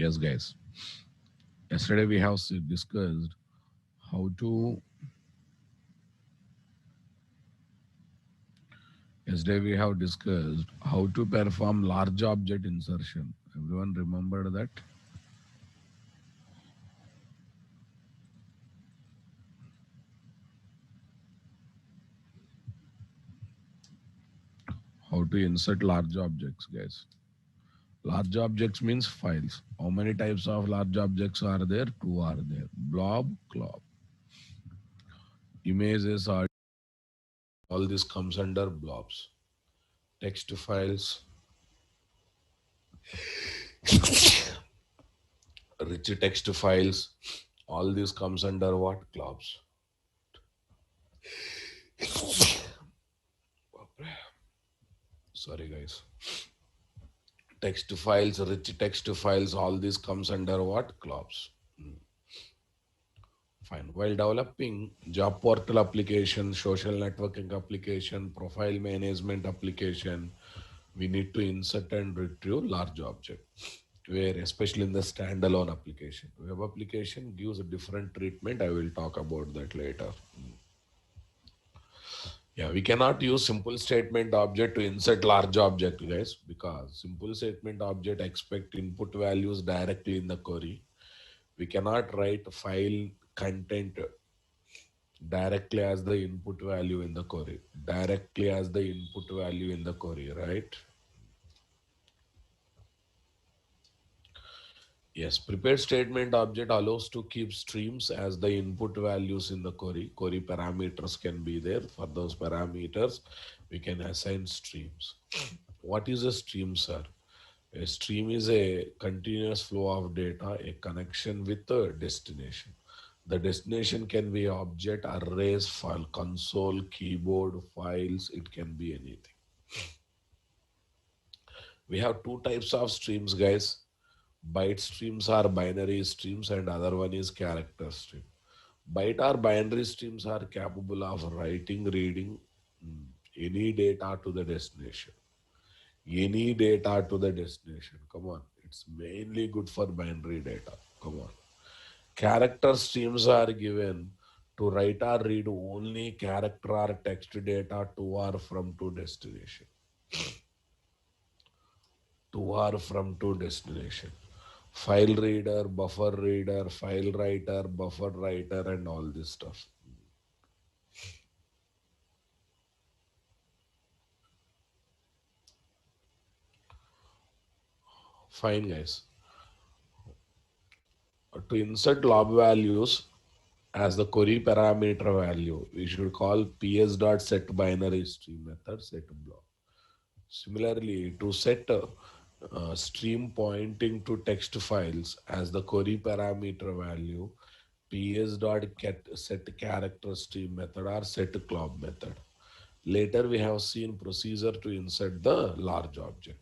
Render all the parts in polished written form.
Yes, guys. Yesterday we have discussed how to. Yesterday we have discussed how to perform large object insertion. Everyone remembered that? How to insert large objects, guys. Large objects means files. How many types of large objects are there? Two are there. Blob, clob. Images are all this comes under blobs. Text files, rich text files, all this comes under what? Clobs. Sorry, guys. Text files, rich text files, all this comes under what? Clobs. Fine. While developing job portal application, social networking application, profile management application, we need to insert and retrieve large object. Where especially in the standalone application. Web application gives a different treatment. I will talk about that later. Yeah, we cannot use simple statement object to insert large object, guys, because simple statement object expect input values directly in the query. We cannot write file content directly as the input value in the query. Directly as the input value in the query, right? Yes, prepared statement object allows to keep streams as the input values in the query. Query parameters can be there. For those parameters, we can assign streams. What is a stream, sir? A stream is a continuous flow of data, a connection with a destination. The destination can be object, arrays, file, console, keyboard, files, it can be anything. We have two types of streams, guys. Byte streams are binary streams and other one is character stream. Byte or binary streams are capable of writing, reading any data to the destination. Any data to the destination. Come on. It's mainly good for binary data. Come on. Character streams are given to write or read only character or text data to or from to destination. To or from to destination. File reader, buffer reader, file writer, buffer writer, and all this stuff. Fine, guys. To insert log values as the query parameter value, we should call ps.set binary stream method set block. Similarly, to set stream pointing to text files as the query parameter value, ps.set character stream method or set clob method. Later, we have seen procedure to insert the large object.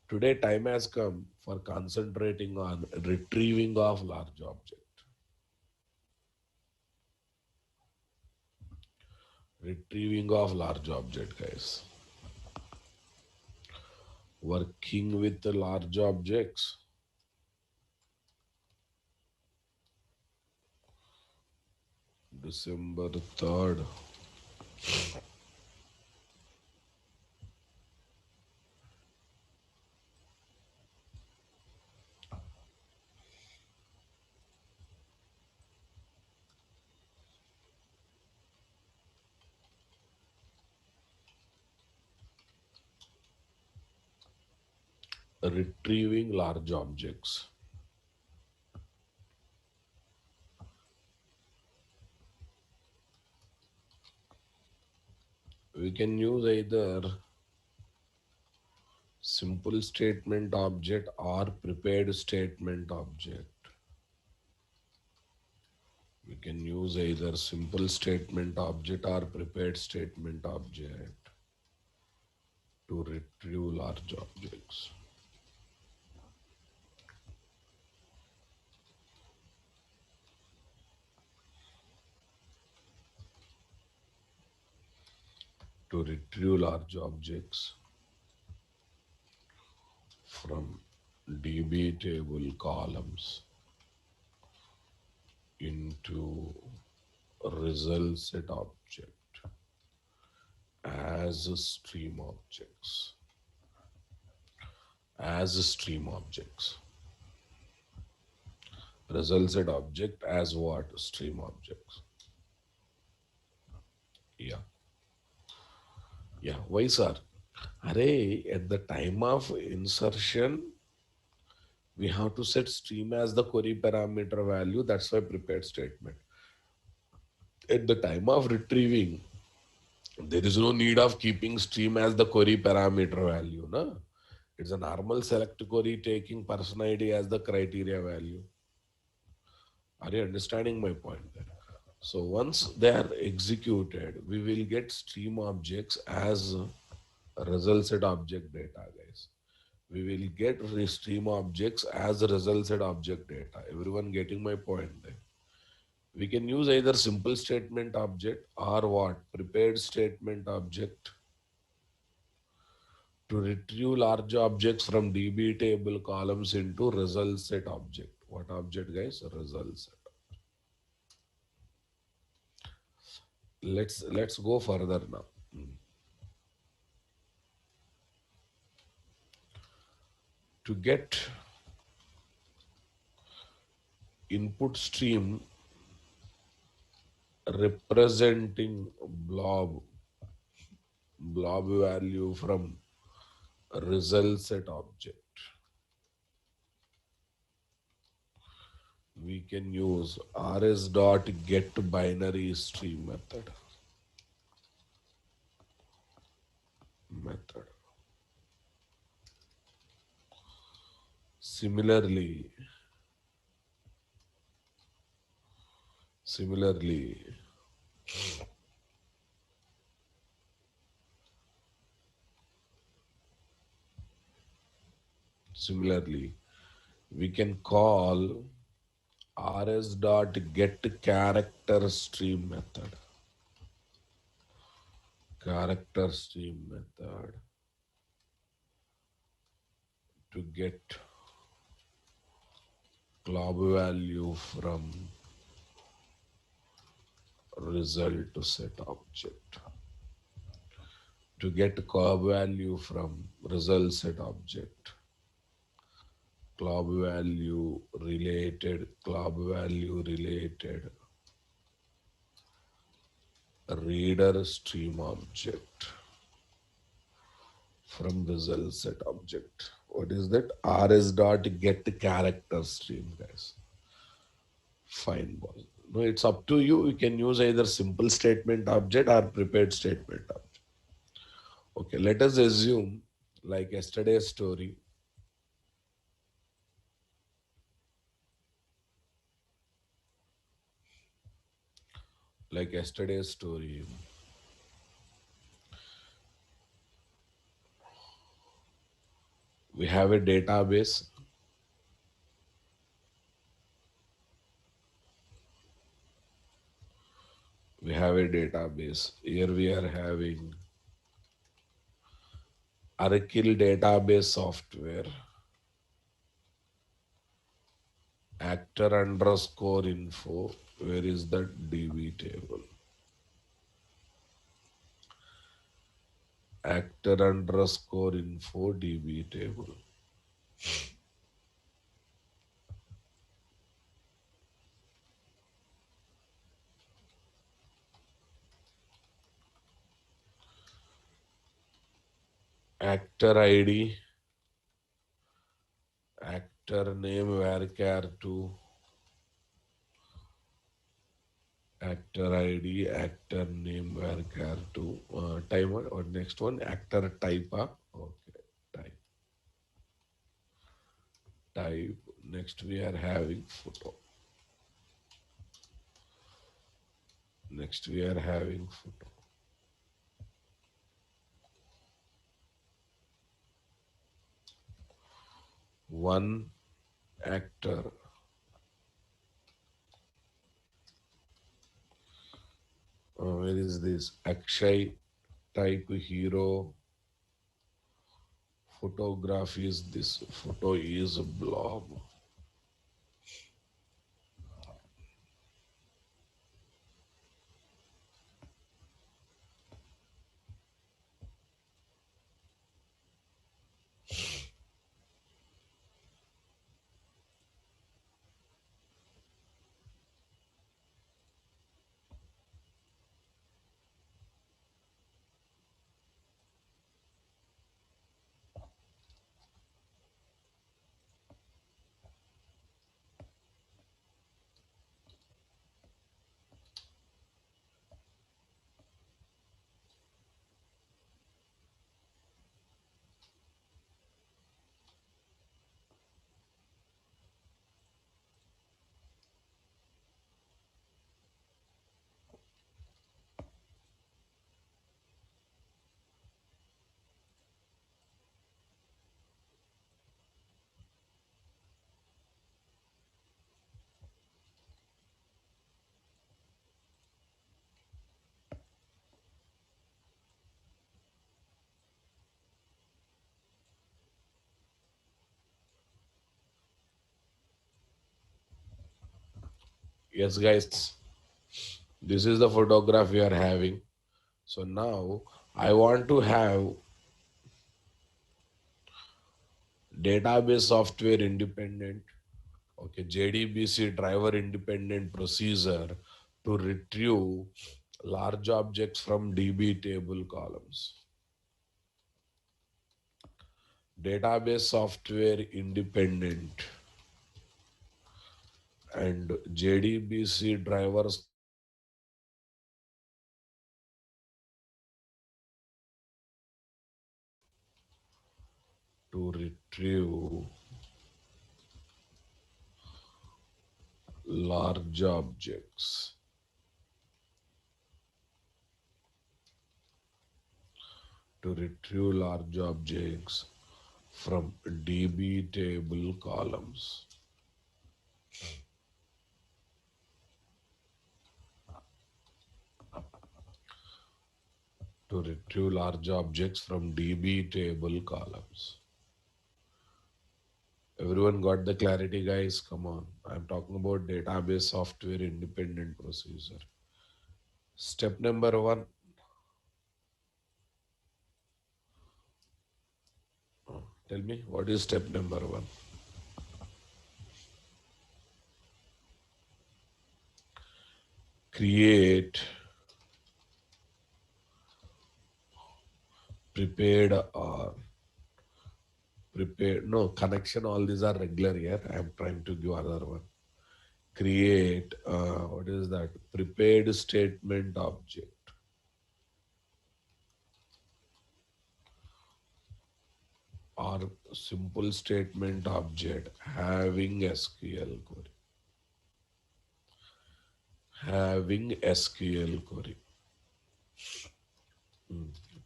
Today, time has come for concentrating on retrieving of large object. Retrieving of large object, guys. Working with the large objects. December 3rd. Retrieving large objects. We can use either simple statement object or prepared statement object. We can use either simple statement object or prepared statement object to retrieve large objects. To retrieve large objects from DB table columns into result set object as stream objects. As stream objects. Result set object as what? Stream objects. Yeah. Yeah. Why, sir? Array, at the time of insertion, we have to set stream as the query parameter value. That's why prepared statement. At the time of retrieving, there is no need of keeping stream as the query parameter value. No? It's a normal select query taking person ID as the criteria value. Are you understanding my point there? So once they are executed, we will get stream objects as a result set object data, guys. We will get stream objects as a result set object data. Everyone getting my point there? We can use either simple statement object or what? Prepared statement object to retrieve large objects from DB table columns into result set object. What object, guys? Result set. Let's go further now. To get input stream representing blob value from result set object, we can use rs dot get binary stream method. Similarly, similarly, similarly, we can call rs dot get character stream method. Character stream method to get glob value from result set object. To get glob value from result set object. Glob value related reader stream object from result set object. What is that? rs dot get character stream, guys. Fine, boss. No, it's up to you. You can use either simple statement object or prepared statement object. Okay, let us assume like yesterday's story. Like yesterday's story. We have a database. We have a database. Here we are having Oracle database software. Actor underscore info. Where is that DB table? Actor underscore info DB table. Actor ID. Actor name varchar2. Actor ID, actor name varchar2. Timer or next one, actor type. Okay, type. Type. Next we are having photo. Next we are having photo. One actor. Where is this? Akshay type hero photograph is this photo is a blob. Yes, guys, this is the photograph we are having. So now I want to have database software independent, okay, JDBC driver independent procedure to retrieve large objects from DB table columns. Database software independent and JDBC drivers to retrieve large objects. To retrieve large objects from DB table columns. To retrieve large objects from DB table columns. Everyone got the clarity, guys? Come on. I'm talking about database software independent procedure. Step number one. Tell me, what is step number one? Create prepared or prepared. No, connection, all these are regular here. I'm trying to give another one. Create, what is that? Prepared statement object or simple statement object having SQL query. Having SQL query.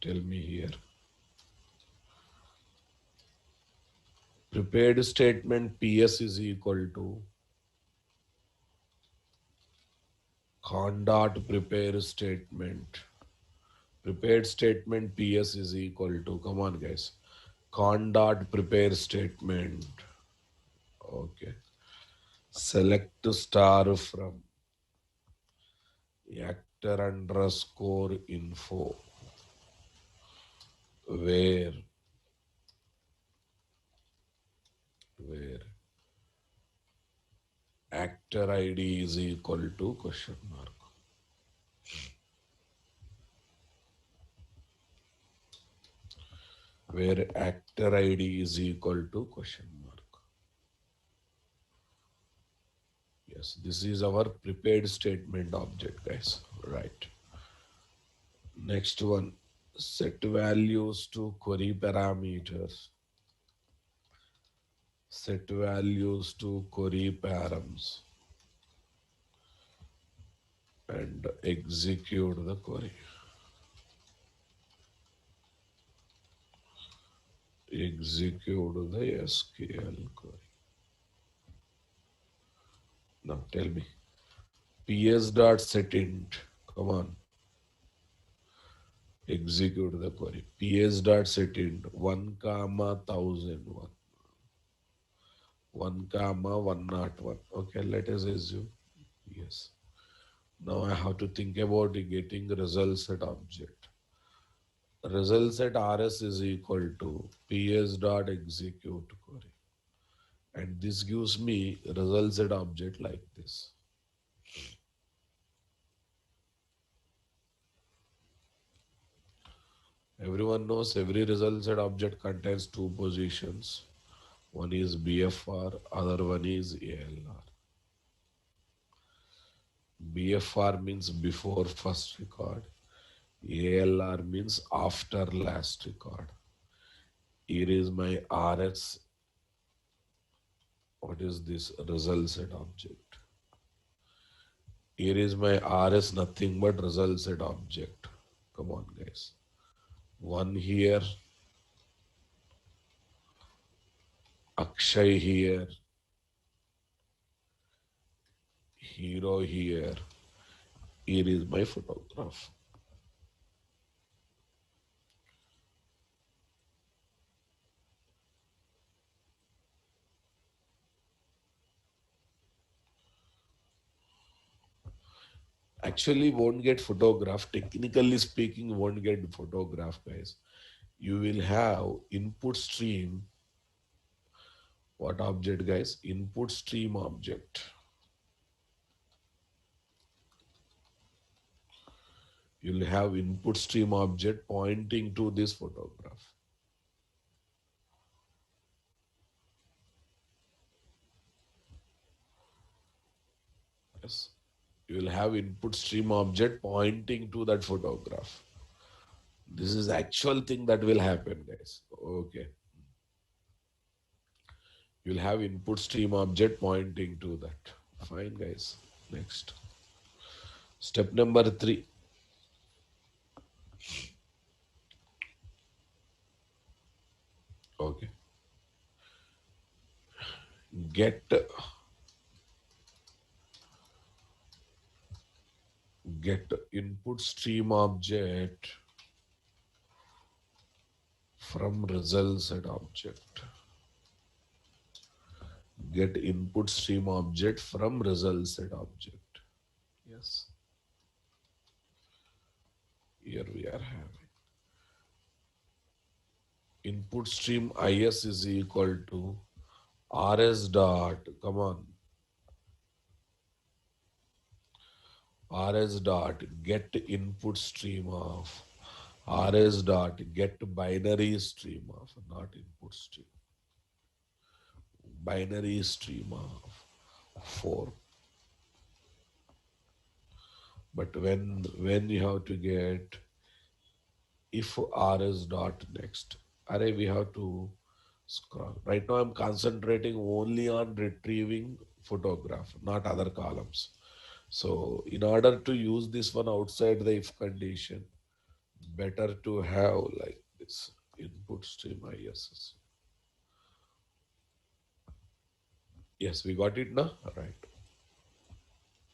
Tell me here. Prepared statement PS is equal to con dot prepare statement. Prepared statement PS is equal to, come on guys, con dot prepare statement. Okay. Select star from actor underscore info where where actor ID is equal to question mark. Where actor ID is equal to question mark. Yes, this is our prepared statement object, guys. Right. Next one, set values to query parameters. Set values to query params and execute the query. Execute the SQL query. Now tell me, ps dot setInt. Come on. execute the query. PS dot set int 1 comma 1001, 1 comma 101. Okay, let us assume yes. Now I have to think about getting results at object. Results at rs is equal to ps dot execute query, and this gives me results at object like this. Everyone knows every result set object contains two positions. One is BFR, other one is ALR. BFR means before first record. ALR means after last record. Here is my RS. What is this result set object? Here is my RS, nothing but result set object. Come on, guys. One here, Akshay here, hero here. Here is my photograph. Actually won't get photograph. Technically speaking, won't get photograph, guys. You will have input stream. What object, guys? Input stream object. You'll have input stream object pointing to this photograph. Yes. You will have input stream object pointing to that photograph. This is actual thing that will happen, guys. Okay. You'll have input stream object pointing to that. Fine, guys. Next. Step number 3. Okay. Get input stream object from result set object. Get input stream object from result set object. Yes. Here we are having input stream is is equal to rs dot, come on, rs dot get input stream of, rs dot get binary stream of, not input stream, binary stream of 4. But when you have to get if rs dot next, array we have to scroll. Right now I'm concentrating only on retrieving photograph, not other columns. So in order to use this one outside the if condition, better to have like this input stream ISS. Yes, we got it now? Right.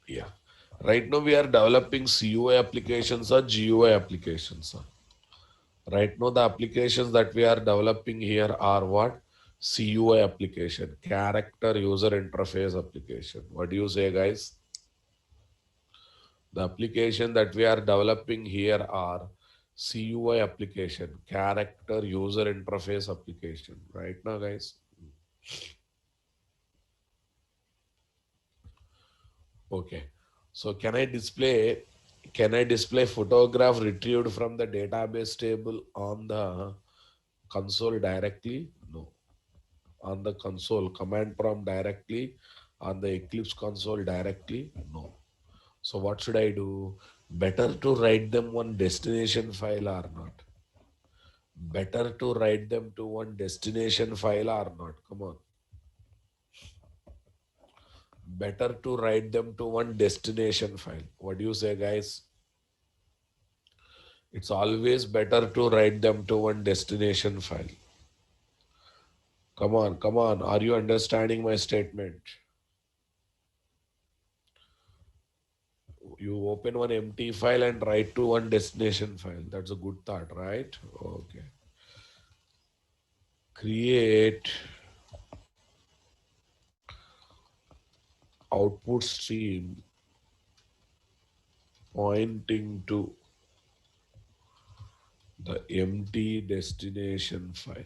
Yeah. Right now we are developing CUI applications or GUI applications. Right now the applications that we are developing here are what? CUI application, character user interface application. What do you say, guys? The application that we are developing here are CUI application, character user interface application. Right now, guys. Okay. So can I display photograph retrieved from the database table on the console directly? No. On the console, command prompt directly, on the Eclipse console directly? No. So what should I do? Better to write them one destination file or not? Better to write them to one destination file or not? Come on. Better to write them to one destination file. What do you say, guys? It's always better to write them to one destination file. Come on, come on. Are you understanding my statement? You open one empty file and write to one destination file. That's a good thought, right? Okay. Create output stream pointing to the empty destination file.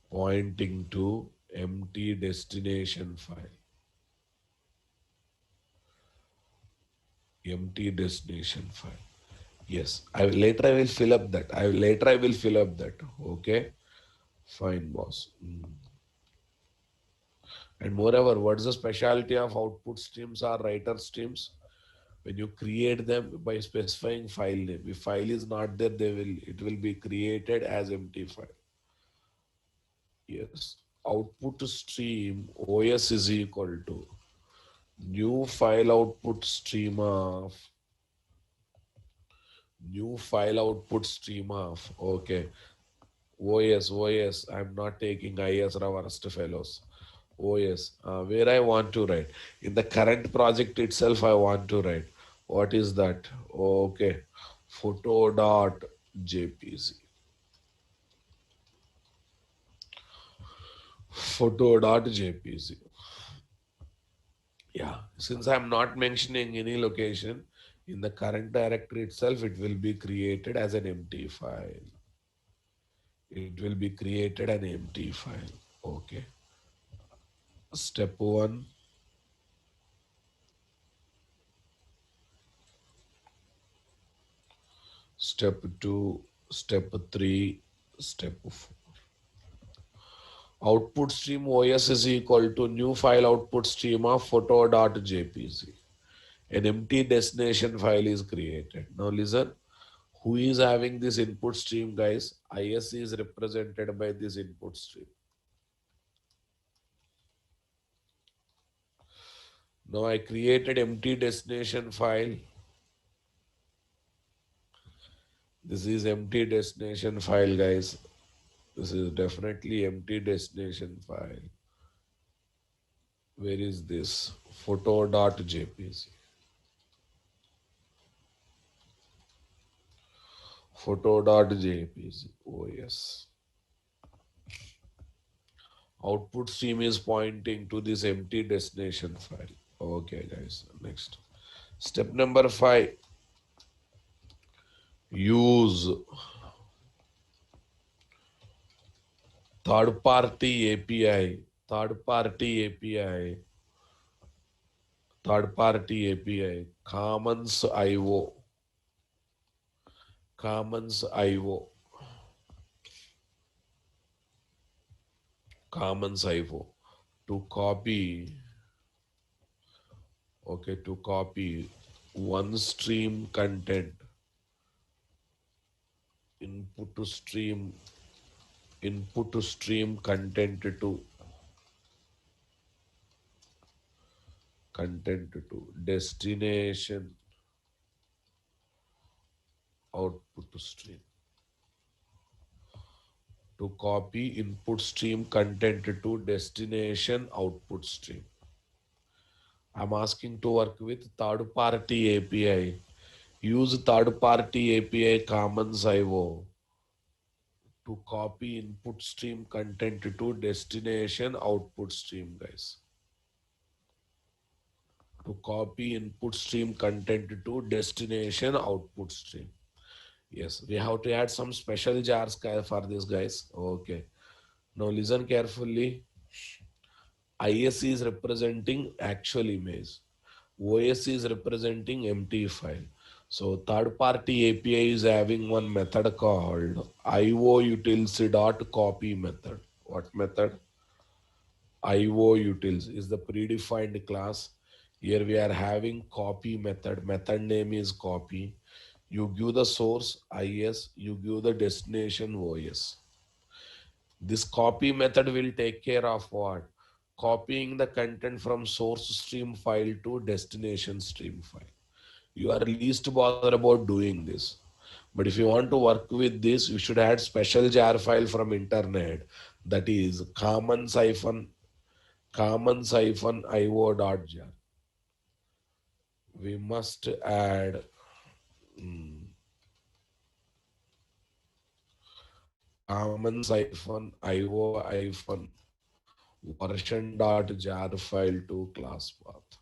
Pointing to empty destination file. Empty destination file. Yes, later I will fill up that. Later I will fill up that. Okay, fine, boss. And moreover, what's the specialty of output streams or writer streams? When you create them by specifying file name. If file is not there, it will be created as empty file. Yes, output stream OS is equal to new file output stream of okay. OS, I'm not taking IS worst fellows. OS, where I want to write. In the current project itself, I want to write. What is that? Okay, photo.jpg. Photo.jpg. Yeah, since I'm not mentioning any location, in the current directory itself, it will be created as an empty file. It will be created an empty file. Okay. Step 1. Step 2, step 3, step 4. Output stream OS is equal to new file output stream of photo.jpg. An empty destination file is created. Now listen, who is having this input stream, guys? IS is represented by this input stream. Now I created empty destination file. This is empty destination file, guys. This is definitely empty destination file. Where is this? Photo.jpg. Photo.jpg. Oh, yes. Output stream is pointing to this empty destination file. Okay, guys. Next. Step number 5. Use third party API. Third party API. Third party API. Commons IO. Commons IO. Commons IO to copy, okay, to copy one stream content, input to stream content to destination output to stream. To copy input stream content to destination output stream. I'm asking to work with third party API. Use third party API Commons IO to copy input stream content to destination output stream, guys. To copy input stream content to destination output stream. Yes, we have to add some special jars for this, guys. Okay. Now listen carefully. IS is representing actual image. OS is representing empty file. So third party API is having one method called IOUtils.copy method. What method? IOUtils is the predefined class. Here we are having copy method. Method name is copy. You give the source IS, you give the destination OS. This copy method will take care of what? Copying the content from source stream file to destination stream file. You are least bothered about doing this. But if you want to work with this, you should add special jar file from internet. That is commons-io.jar. We must add commons-io-version.jar file to class path.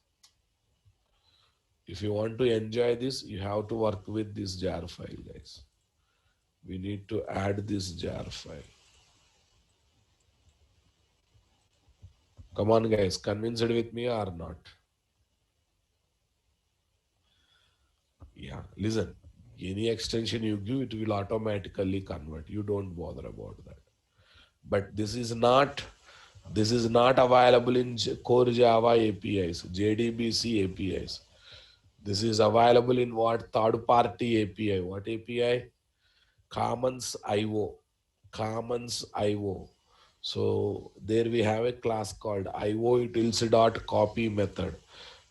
If you want to enjoy this, you have to work with this jar file, guys. We need to add this jar file. Come on, guys, convinced with me or not? Yeah, listen. Any extension you give, it will automatically convert. You don't bother about that. But this is not available in core Java APIs, JDBC APIs. This is available in what? Third party API. What API? Commons IO. Commons IO. So there we have a class called IOUtils.copy method.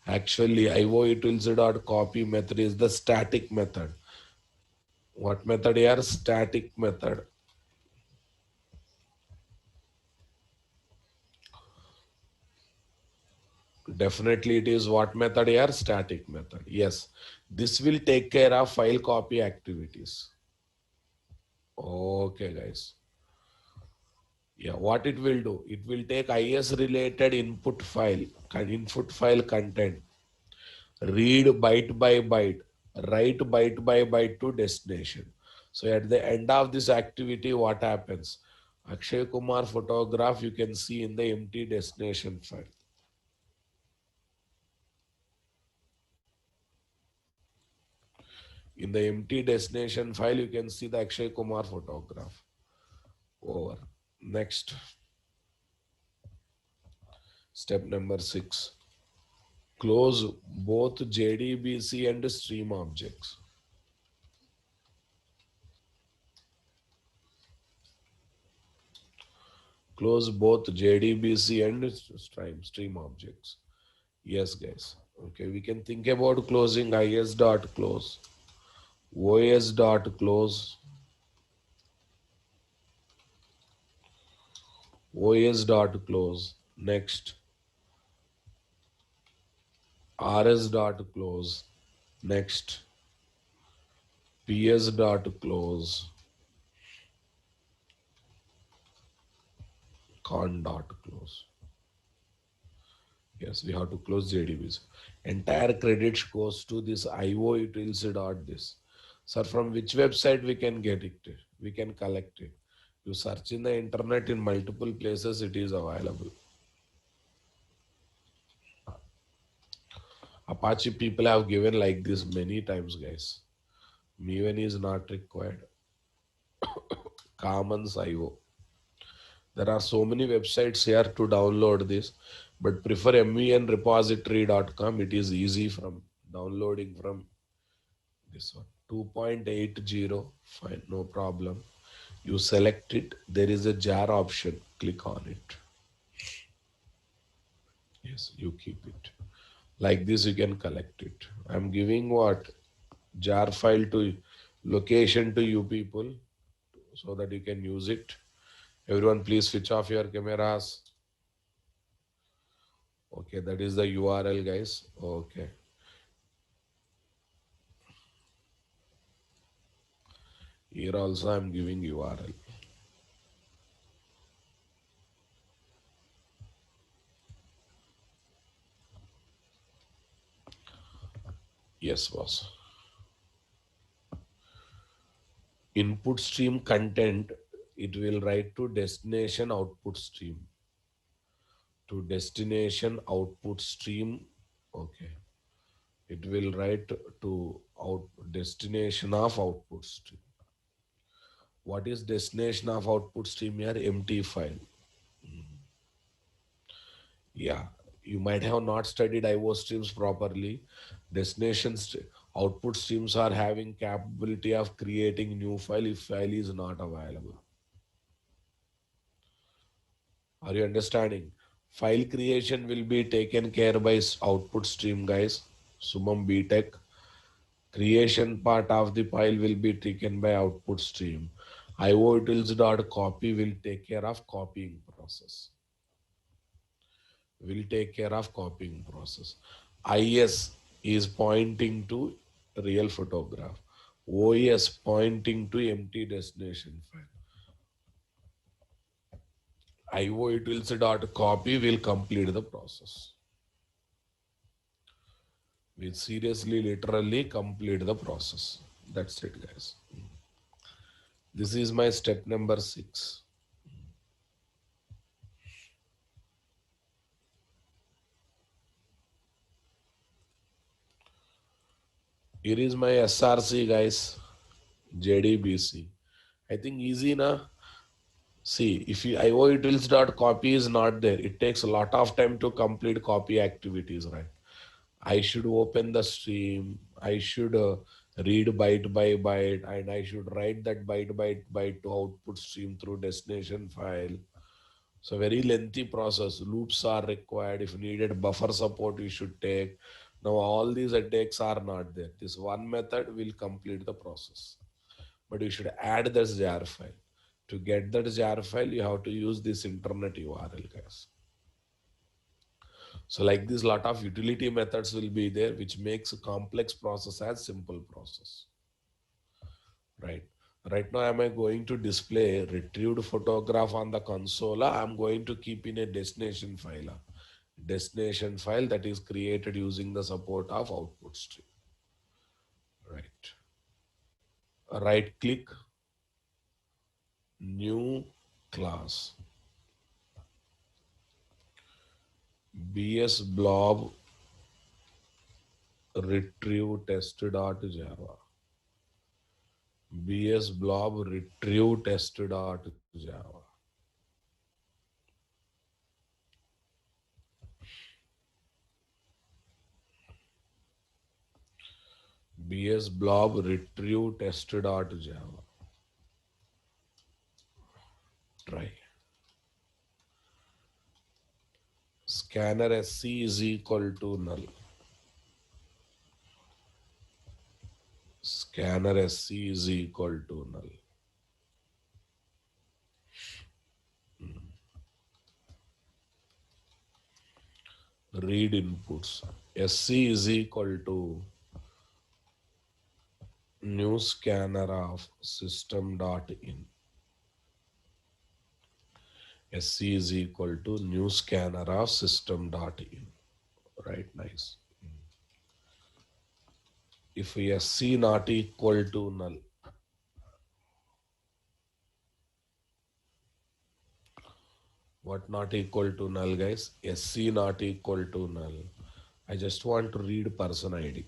Actually, IOUtils.copy method is the static method. What method here? Static method. Definitely it is what method here? Static method. Yes. This will take care of file copy activities. Okay, guys. Yeah, what it will do? It will take IS related input file content, read byte by byte, write byte by byte to destination. So at the end of this activity, what happens? Akshay Kumar photograph you can see in the empty destination file. In the empty destination file, you can see the Akshay Kumar photograph. Over. Next, step number 6. Close both JDBC and stream objects. Close both JDBC and stream objects. Yes, guys. Okay, we can think about closing is.close, os.close, os.close. Next, rs.close. Next, ps.close, con.close. Yes, we have to close JDBs. Entire credit goes to this IO utils dot this. Sir, from which website we can get it? We can collect it. You search in the internet in multiple places, it is available. Apache people have given like this many times, guys. Maven is not required. Commons IO. There are so many websites here to download this, but prefer mvenrepository.com. It is easy from downloading from this one. 2.80, fine, no problem. You select it, there is a jar option, click on it. Yes, you keep it. Like this, you can collect it. I'm giving what? Jar file to location to you people so that you can use it. Everyone, please switch off your cameras. Okay, that is the URL, guys. Okay. Here also I'm giving URL. Yes, boss. Input stream content, it will write to destination output stream. To destination output stream, okay. It will write to destination of output stream. What is destination of output stream here? Empty file. Yeah, you might have not studied IO streams properly. Output streams are having capability of creating new file if file is not available. Are you understanding? File creation will be taken care by output stream, guys. Sumam BTech. Creation part of the file will be taken by output stream. IOUtils.copy will take care of copying process. will take care of copying process. IS is pointing to real photograph. OS pointing to empty destination file. IOUtils.copy will complete the process. We seriously, literally complete the process. That's it, guys. This is my step number 6. Here is my SRC, guys. JDBC. I think easy na. See, if you IOUtils.copy is not there, it takes a lot of time to complete copy activities, right? I should open the stream. I should read byte by byte, and I should write that byte by byte to output stream through destination file. So very lengthy process. Loops are required. If needed, buffer support you should take. Now all these attacks are not there. This one method will complete the process. But you should add this jar file. To get that jar file, you have to use this internet URL, guys. So like this, lot of utility methods will be there, which makes a complex process as simple process, right? Right now, am I going to display retrieved photograph on the console? I'm going to keep in a destination file. Destination file that is created using the support of output stream, right? Right click, new class, BS blob retrieve test.java. BS blob retrieve test.java. BS blob retrieve test.java. Try. Scanner SC is equal to null. Scanner SC is equal to null. Read inputs. SC is equal to new scanner of system.in. SC is equal to new scanner of system.in. Right, nice. If SC not equal to null, what not equal to null, guys? SC not equal to null. I just want to read person ID.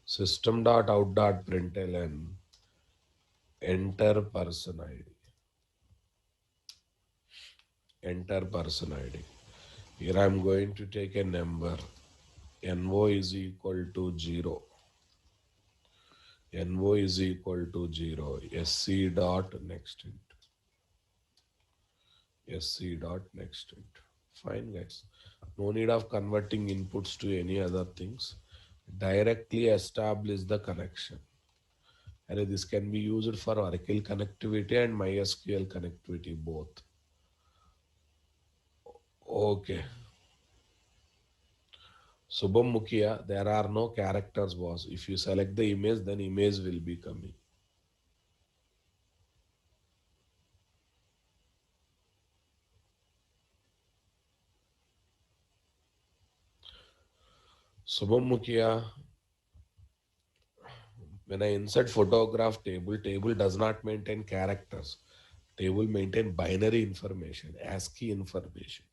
System.out.println enter person ID. Enter person ID. Here I am going to take a number. NO is equal to 0. NO is equal to 0. SC dot next int. SC dot next int. Fine, guys. No need of converting inputs to any other things. Directly establish the connection. And this can be used for Oracle connectivity and MySQL connectivity both. Okay. Subham Mukhia, there are no characters, boss. If you select the image, then image will be coming. Subham Mukhia, when I insert photograph table, table does not maintain characters. Table maintain binary information, ASCII information.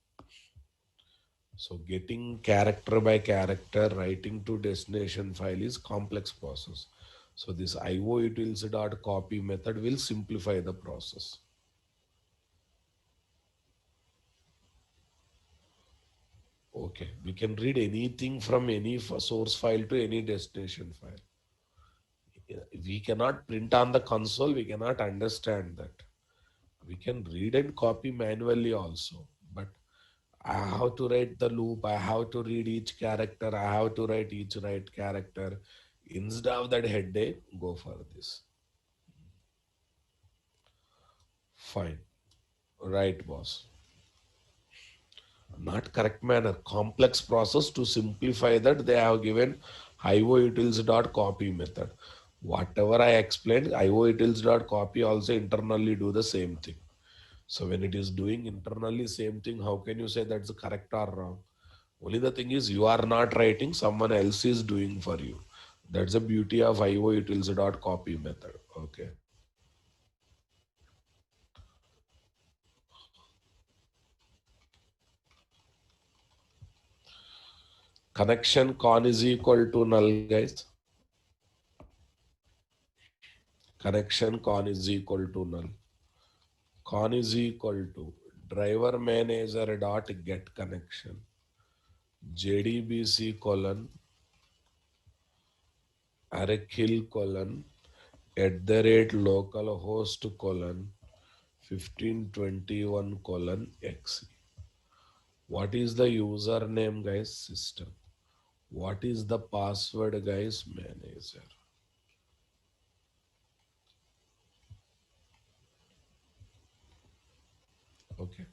So getting character by character, writing to destination file is complex process. So this IOUtils.copy method will simplify the process. Okay, we can read anything from any source file to any destination file. We cannot print on the console, we cannot understand that. We can read and copy manually also, but I have to write the loop, I have to read each character, I have to write each right character. Instead of that headache, go for this. Fine. Right, boss. Not correct manner, complex process. To simplify that, they have given ioutils.copy method. Whatever I explained, ioutils.copy also internally do the same thing. So when it is doing internally same thing, how can you say that's correct or wrong? Only the thing is you are not writing, someone else is doing for you. That's the beauty of ioutils.copy method. Okay. Connection con is equal to null, guys. Connection con is equal to null. Con is equal to driver manager dot get connection JDBC colon Arakill colon at the rate localhost colon 1521 colon X. What is the username, guys? System. What is the password, guys? Manager. Okay.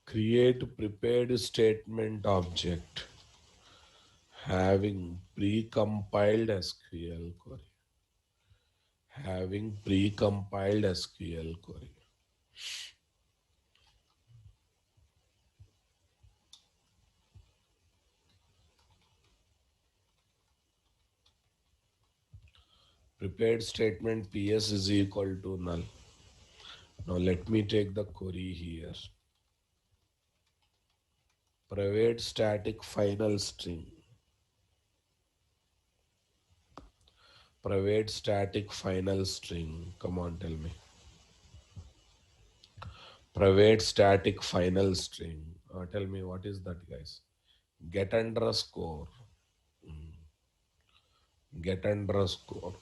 Create prepared statement object having precompiled SQL query. Having precompiled SQL query. Prepared statement PS is equal to null. Now let me take the query here. Private static final string. Private static final string. Come on, tell me. Private static final string. Tell me what is that, guys? Get underscore. Get underscore.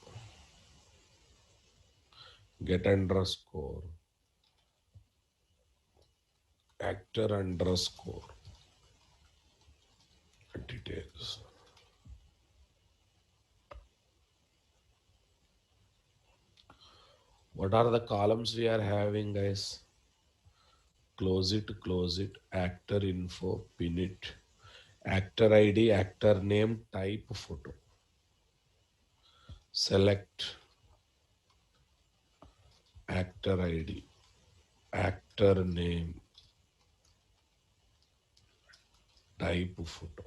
Get underscore. Actor underscore. Details. What are the columns we are having, guys? Close it, actor info, pin it, actor ID, actor name, type photo. Select actor ID, actor name, type photo.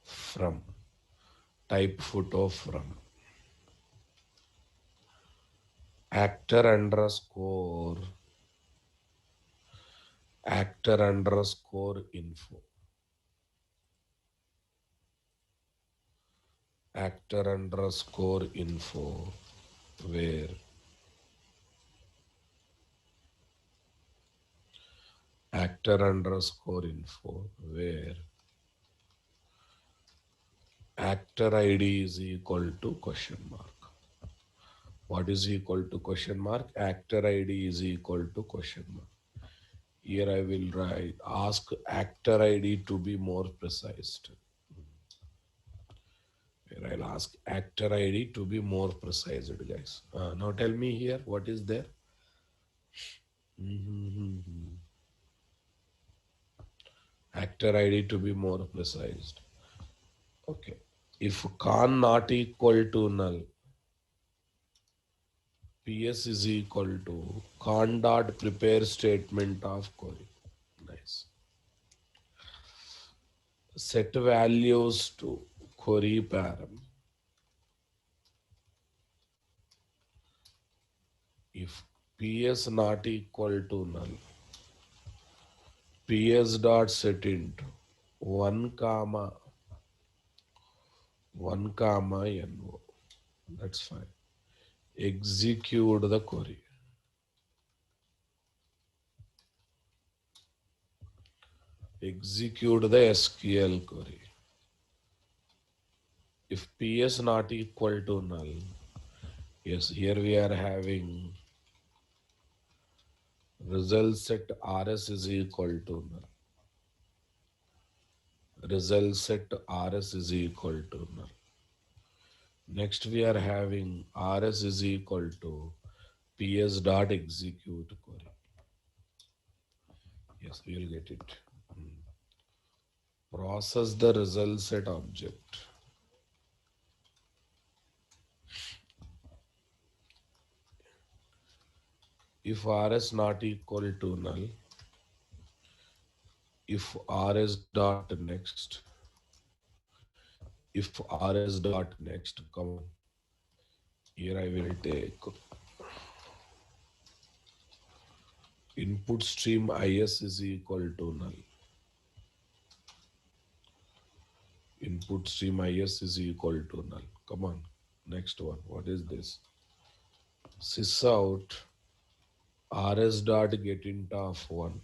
From, type photo from. Actor underscore, actor underscore info. Actor underscore info, where actor underscore info, where actor ID is equal to question mark. What is equal to question mark? Actor ID is equal to question mark. Here I will write, ask actor ID to be more precise. Here I'll ask actor ID to be more precise, guys. Now tell me here, what is there? Mhm. Actor ID to be more precise. Okay. If con not equal to null, PS is equal to con dot prepare statement of query. Nice. Set values to query param. If PS not equal to null, PS dot set into 1 comma 1 comma NO. That's fine. Execute the query. Execute the SQL query. If PS not equal to null, yes, here we are having result set RS is equal to null. Result set RS is equal to null. Next we are having rs is equal to ps dot execute query. Yes, we will get it. Process the result set object. If rs not equal to null, if rs dot next, if rs dot next, come on. Here I will take input stream is is equal to null. Input stream is is equal to null. Come on. Next one. What is this? Sysout rs dot get int of 1.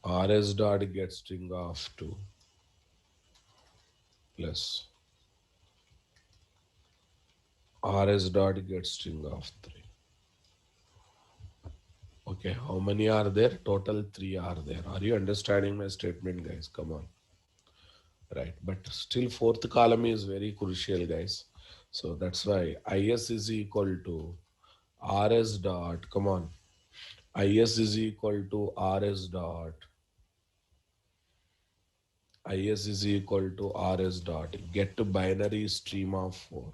Rs dot get string of 2 plus rs dot get string of 3. Okay, how many are there? Total 3 are there. Are you understanding my statement, guys? Come on. Right, but still fourth column is very crucial, guys. So that's why is is equal to rs dot, come on, is is equal to rs dot, is is equal to rs dot get binary stream of 4.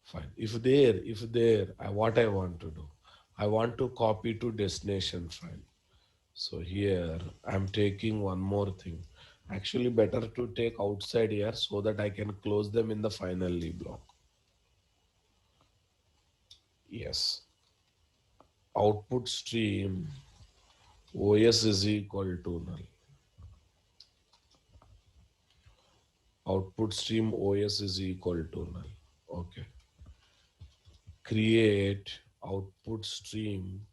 Fine. If there, what I want to do, I want to copy to destination file. So here I'm taking one more thing. Actually, better to take outside here so that I can close them in the finally block. Yes. Output stream OS is equal to null. Output stream OS is equal to null. Okay. Create output stream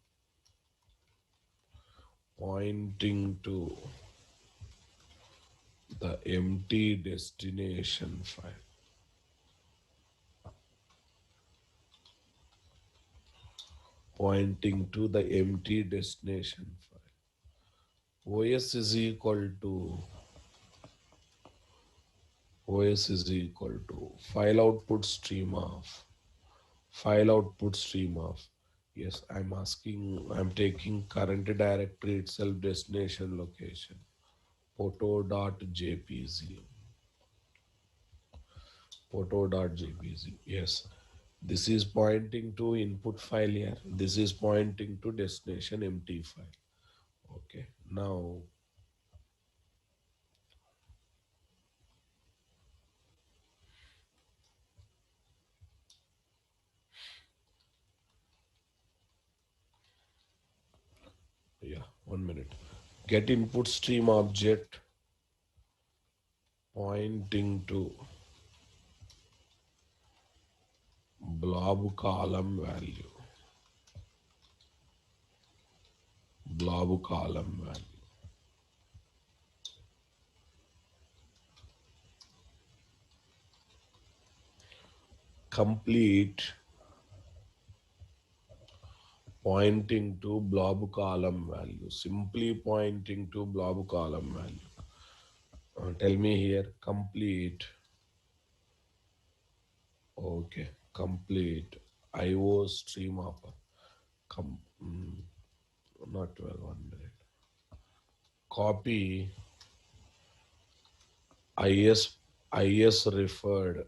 pointing to the empty destination file. Pointing to the empty destination file. OS is equal to file output stream of yes, I'm taking current directory itself destination location photo.jpg. Yes, this is pointing to input file here, this is pointing to destination empty file. Okay, now yeah, 1 minute. Get input stream object pointing to blob column value. Complete pointing to blob column value. Simply pointing to blob column value. Tell me here, complete. Okay, complete IO stream of not 12, 1 minute. Copy IS IS referred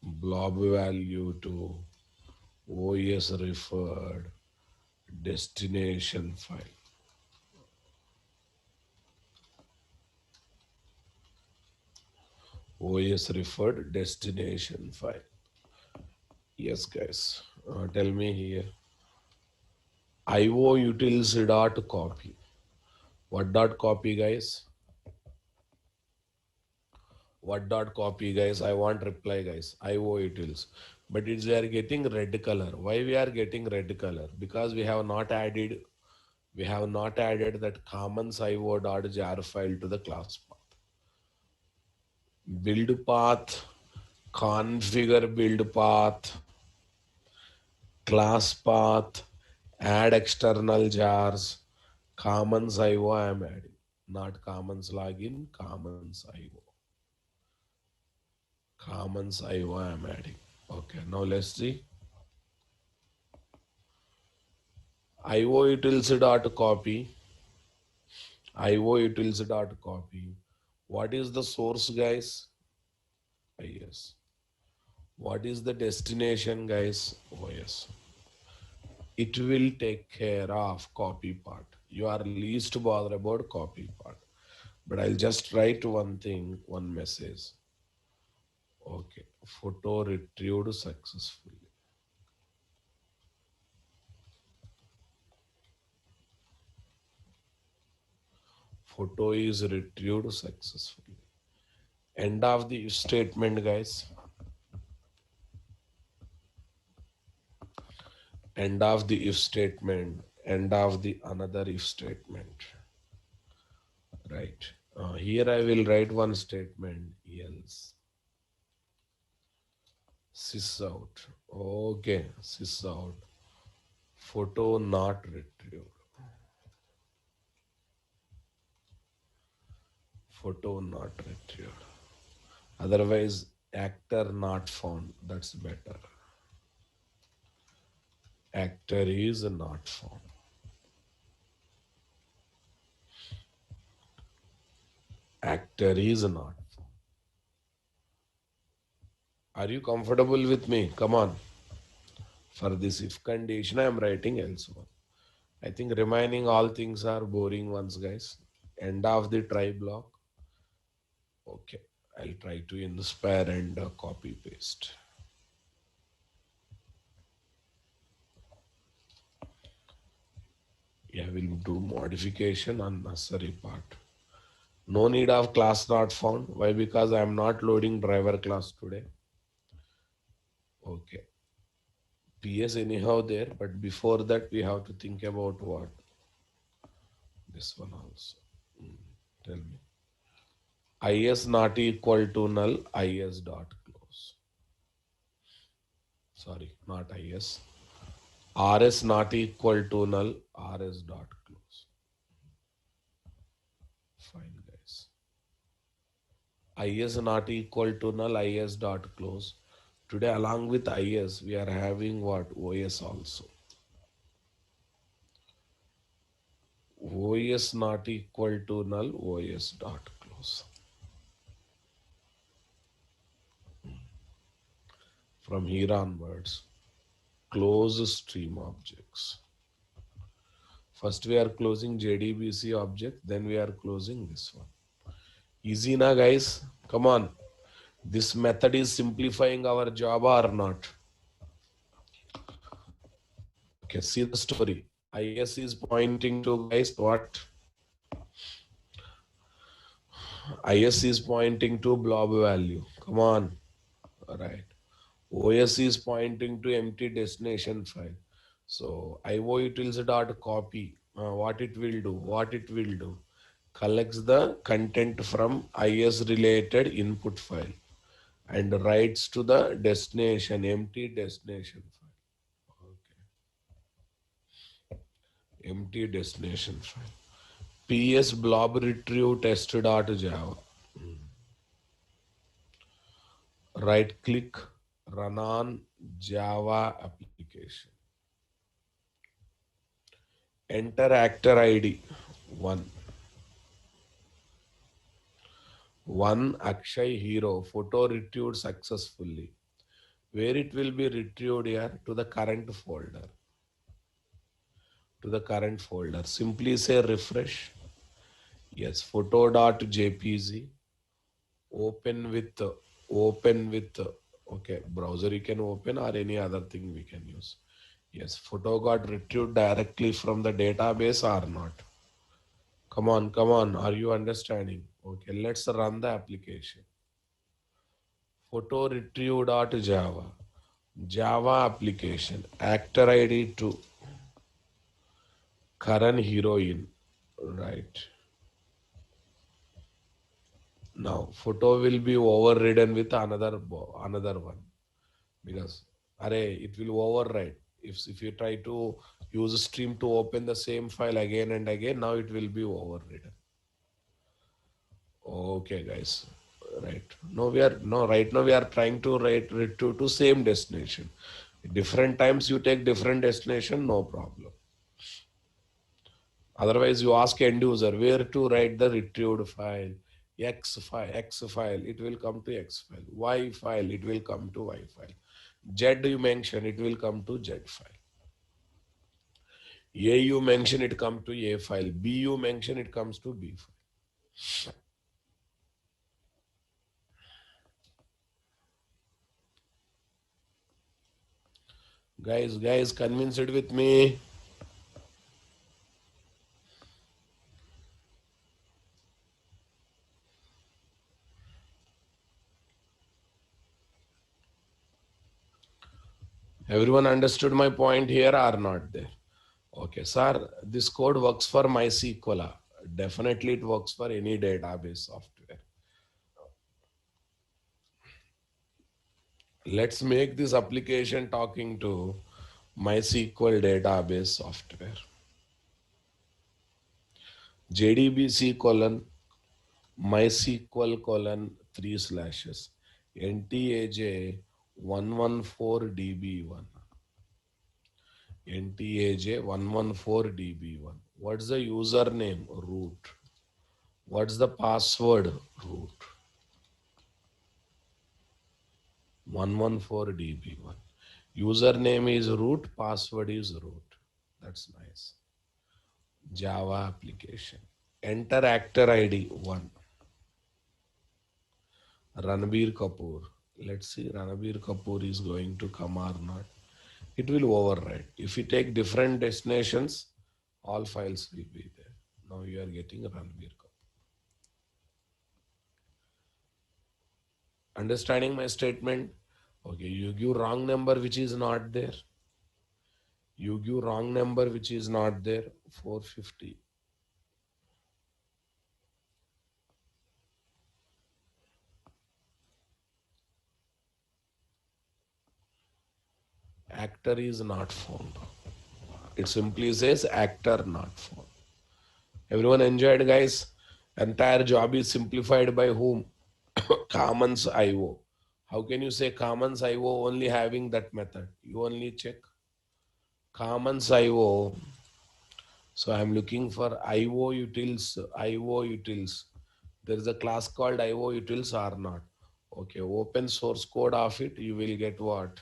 blob value to OS referred destination file. OS referred destination file. Yes, guys. Tell me here. IO utils dot copy. What dot copy, guys? What dot copy, guys? I want reply, guys. IO utils. But it's we are getting red color. Why we are getting red color? Because we have not added that commons IO dot jar file to the class path. Build path, configure build path, class path, add external jars, Commons IO I am adding, not Commons login, Commons IO. Commons IO I am adding. Okay, now let's see. IO utils dot copy. IO utils dot copy. What is the source, guys? Yes. What is the destination, guys? Oh, yes. It will take care of copy part. You are least bothered about copy part. But I'll just write one thing, one message. Okay. Photo retrieved successfully. Photo is retrieved successfully. End of the if statement, guys. End of the if statement. End of the another if statement. Right. Here I will write one statement else. Sys out. Okay, sys out. Photo not retrieved. Photo not retrieved. Otherwise, actor not found. That's better. Actor is not found. Actor is not found. Are you comfortable with me? Come on. For this if condition, I am writing else one. I think remaining all things are boring ones, guys. End of the try block. Okay. I'll try to inspire and copy paste. Yeah, we'll do modification on necessary part. No need of class not found. Why? Because I am not loading driver class today. Okay. PS anyhow there, but before that we have to think about what? This one also. Tell me. IS not equal to null, IS dot close. Sorry, not IS. RS not equal to null, RS dot close. Fine, guys. IS not equal to null, IS dot close. Today, along with IS, we are having what? OS also. OS not equal to null, OS dot close. From here onwards, close stream objects. First, we are closing JDBC object, then we are closing this one. Easy na, guys? Come on. This method is simplifying our job or not? Okay, see the story. IS is pointing to, guys, what? IS is pointing to blob value. Come on. All right. OS is pointing to empty destination file. So IO utils dot copy. What it will do? What it will do? Collects the content from IS related input file and writes to the destination, empty destination file. Okay. Empty destination file. PS blob retrieve test dot Java. Right click, run on Java application. Enter actor ID 1. 1 Akshay Hero photo retrieved successfully. Where it will be retrieved here? To the current folder. To the current folder. Simply say refresh. Yes, photo.jpg. Open with okay, browser you can open or any other thing we can use. Yes, photo got retrieved directly from the database or not. Come on, come on. Are you understanding? Okay, let's run the application. Photo retrieve.java. Java application. Actor ID 2. Current heroine. Right. Now, photo will be overridden with another one because array it will override. If you try to Use stream to open the same file again and again. Now it will be overridden. Okay, guys. Right. No, we are no right now we are trying to write to same destination. Different times you take different destination, no problem. Otherwise, you ask end user where to write the retrieved file. X file, it will come to X file. Y file, it will come to Y file. Z you mention, it will come to Z file. A you mention, it come to A file. B you mention, it comes to B file. Guys, convince it with me. Everyone understood my point here or not there? Okay, sir, this code works for MySQL. Definitely it works for any database software. Let's make this application talking to MySQL database software. JDBC colon MySQL colon 3 slashes NTAJ 114 DB1. NTAJ 114 DB1. What's the username? Root. What's the password? Root. 114 DB1. Username is root, password is root. That's nice. Java application. Enter actor ID 1. Ranbir Kapoor. Let's see Ranbir Kapoor is going to come or not. It will overwrite. If you take different destinations, all files will be there. Now you are getting Ranbir Kapoor. Understanding my statement? Okay, you give wrong number which is not there. You give wrong number which is not there. 450. Actor is not found. It simply says actor not found. Everyone enjoyed, guys. Entire job is simplified by whom? Commons IO. How can you say Commons IO only having that method? You only check Commons IO. So I'm looking for IO utils. IO utils. There is a class called IO utils or not. Okay, open source code of it. You will get what?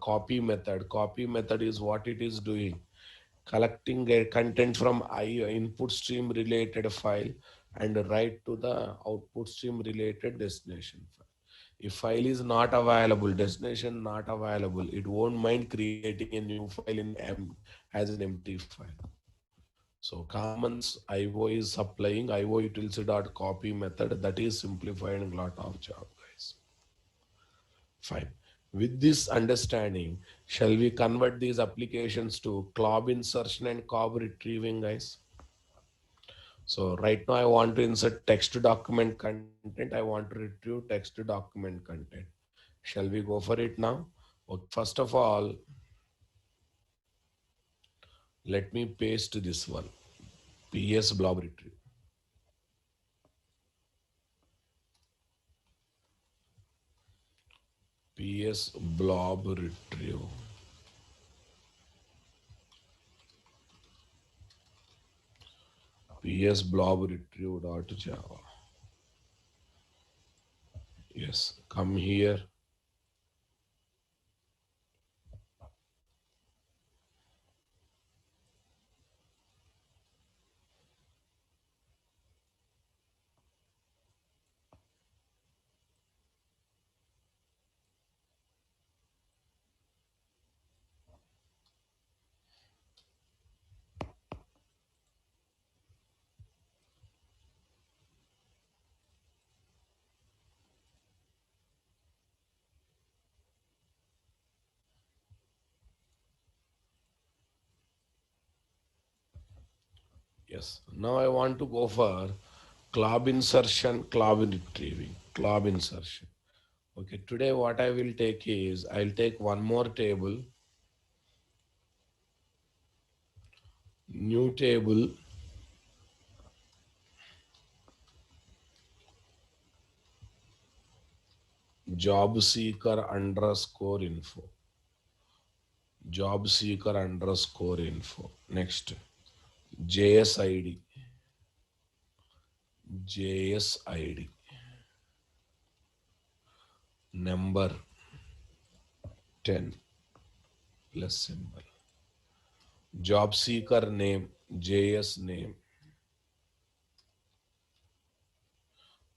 Copy method. Copy method is what it is doing, collecting a content from input stream related file and write to the output stream related destination file. If file is not available, destination not available, it won't mind creating a new file as an empty file. So Commons IO is supplying IO utility.copy method that is simplifying a lot of job, guys. Fine. With this understanding, shall we convert these applications to CLOB insertion and COB retrieving, guys? So right now I want to insert text document content. I want to retrieve text document content. Shall we go for it now? Okay, first of all, let me paste this one. PS blob retrieve. PS blob retrieve. PS blob retrieve dot Java. Yes, come here. Yes. Now I want to go for club insertion, club retrieving, club insertion. Okay. Today what I will take is I'll take one more table. New table, job seeker underscore info. Job seeker underscore info. Next, JSID. JSID. Number 10 plus symbol. Job seeker name, JS name,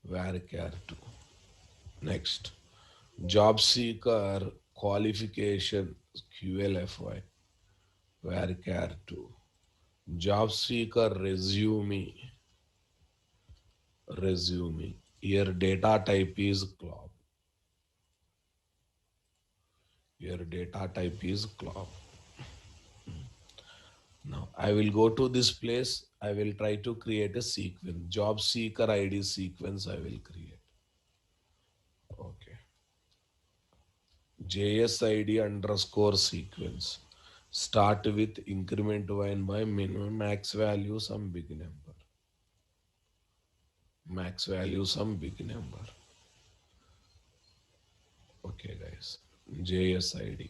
varchar 2. Next, job seeker qualification, QLFY, varchar 2. Job seeker resume. Here data type is cloud. Your data type is cloud. Now I will go to this place. I will try to create a sequence. Job seeker ID sequence I will create. Okay. JSID underscore sequence. Start with increment one by minimum max value some big number. Max value some big number. Okay guys. JSID.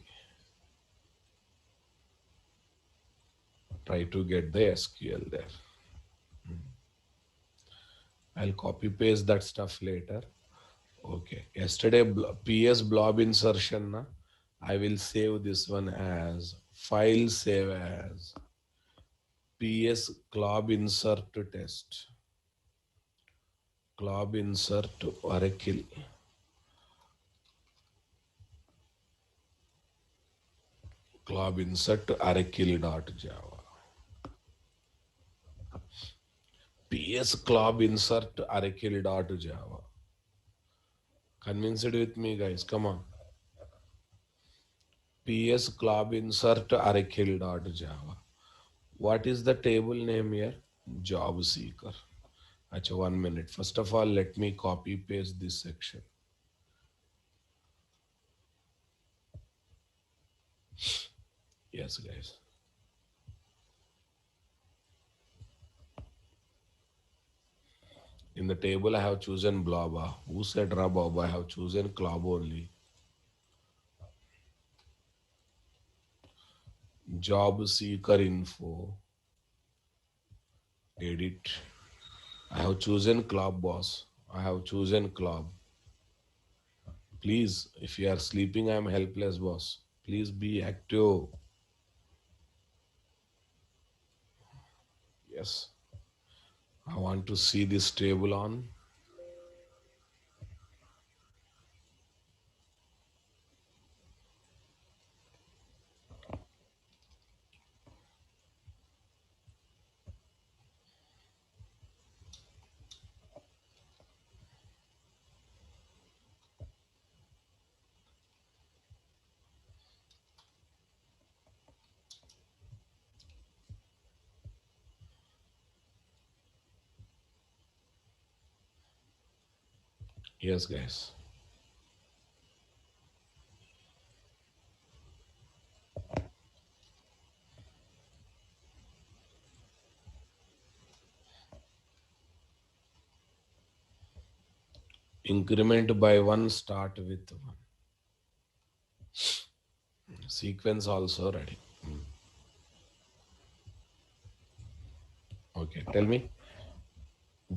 Try to get the SQL there. I'll copy paste that stuff later. Okay. Yesterday PS blob insertion. Na? I will save this one as file save as PS glob insert to test. Glob insert to Oracle. Glob insert to Oracle.java. PS glob insert to Oracle.java. Convince it with me, guys. Come on. PS glob insert to Oracle.java. What is the table name here? Job seeker. Acha, 1 minute. First of all, let me copy paste this section. Yes, guys. In the table, I have chosen blob. Who said Rabob? I have chosen club only. Job seeker info. Edit. I have chosen club, boss. I have chosen club. Please, if you are sleeping, I am helpless, boss. Please be active. Yes. I want to see this table on. Yes, guys. Increment by one, start with one. Sequence also ready. Okay, tell me.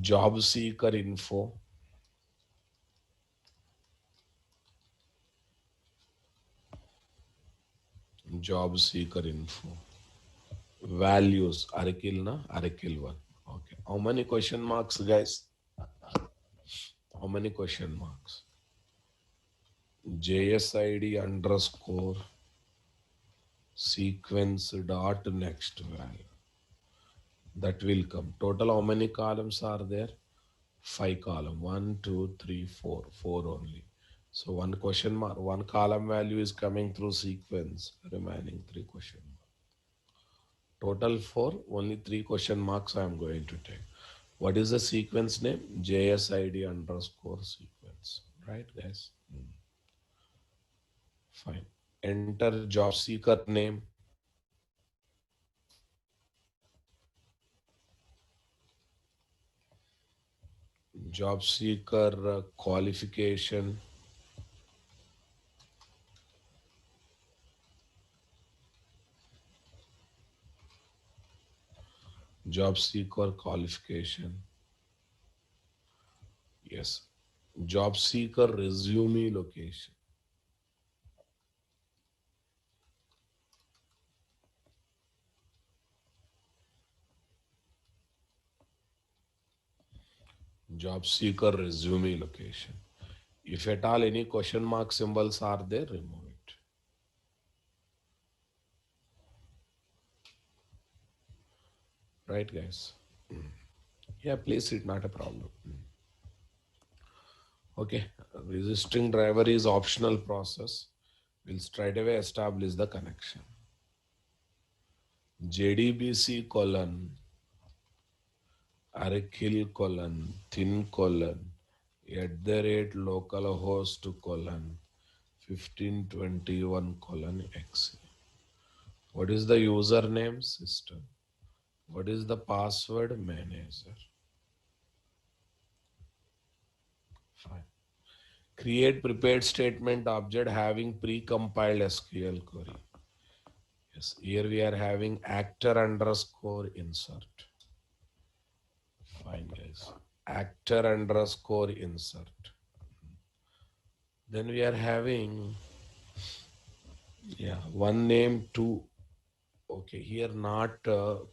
Job seeker info. Job seeker info. Values. Arakil na? Arakil one. Okay. How many question marks, guys? How many question marks? JSID underscore sequence dot next value. That will come. Total how many columns are there? 5 column. One, two, three, four. Four only. So one question mark, one column value is coming through sequence. Remaining three question mark. Total four, only three question marks I am going to take. What is the sequence name? JSID underscore sequence. Right, guys? Fine. Enter job seeker name. job seeker qualification, job seeker qualification, yes, job seeker resume location, job seeker resume location. If at all any question mark symbols are there, remove it. Right, guys? Yeah, place it, not a problem. Okay, registering driver is optional process. We'll straight away establish the connection. JDBC colon, Arakil colon, thin colon, at the rate localhost colon, 1521 colon X. What is the username? System. What is the password? Manager. Fine. Create prepared statement object having pre-compiled SQL query. Yes, here we are having actor underscore insert. Fine, guys. Actor underscore insert. Then we are having, yeah, one name, two. Okay, here not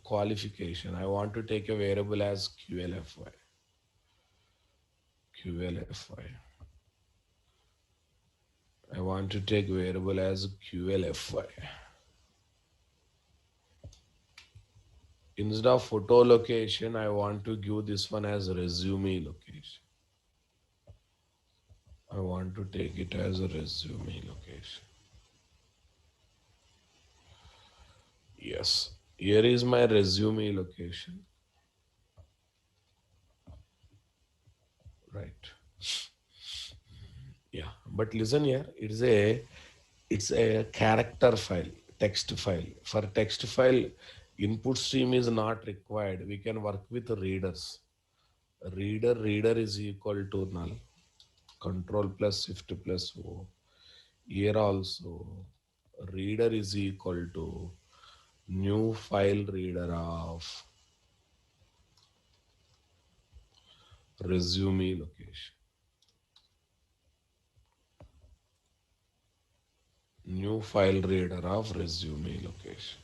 qualification. I want to take a variable as QLFY. QLFY. I want to take variable as QLFY. Instead of photo location, I want to give this one as resume location. I want to take it as a resume location. Yes, here is my resume location. Right. Yeah, but listen here, it's a character file, text file. For text file, input stream is not required. We can work with readers. Reader is equal to null. Control plus shift plus O. Here also, reader is equal to new file reader of resume location. New file reader of resume location.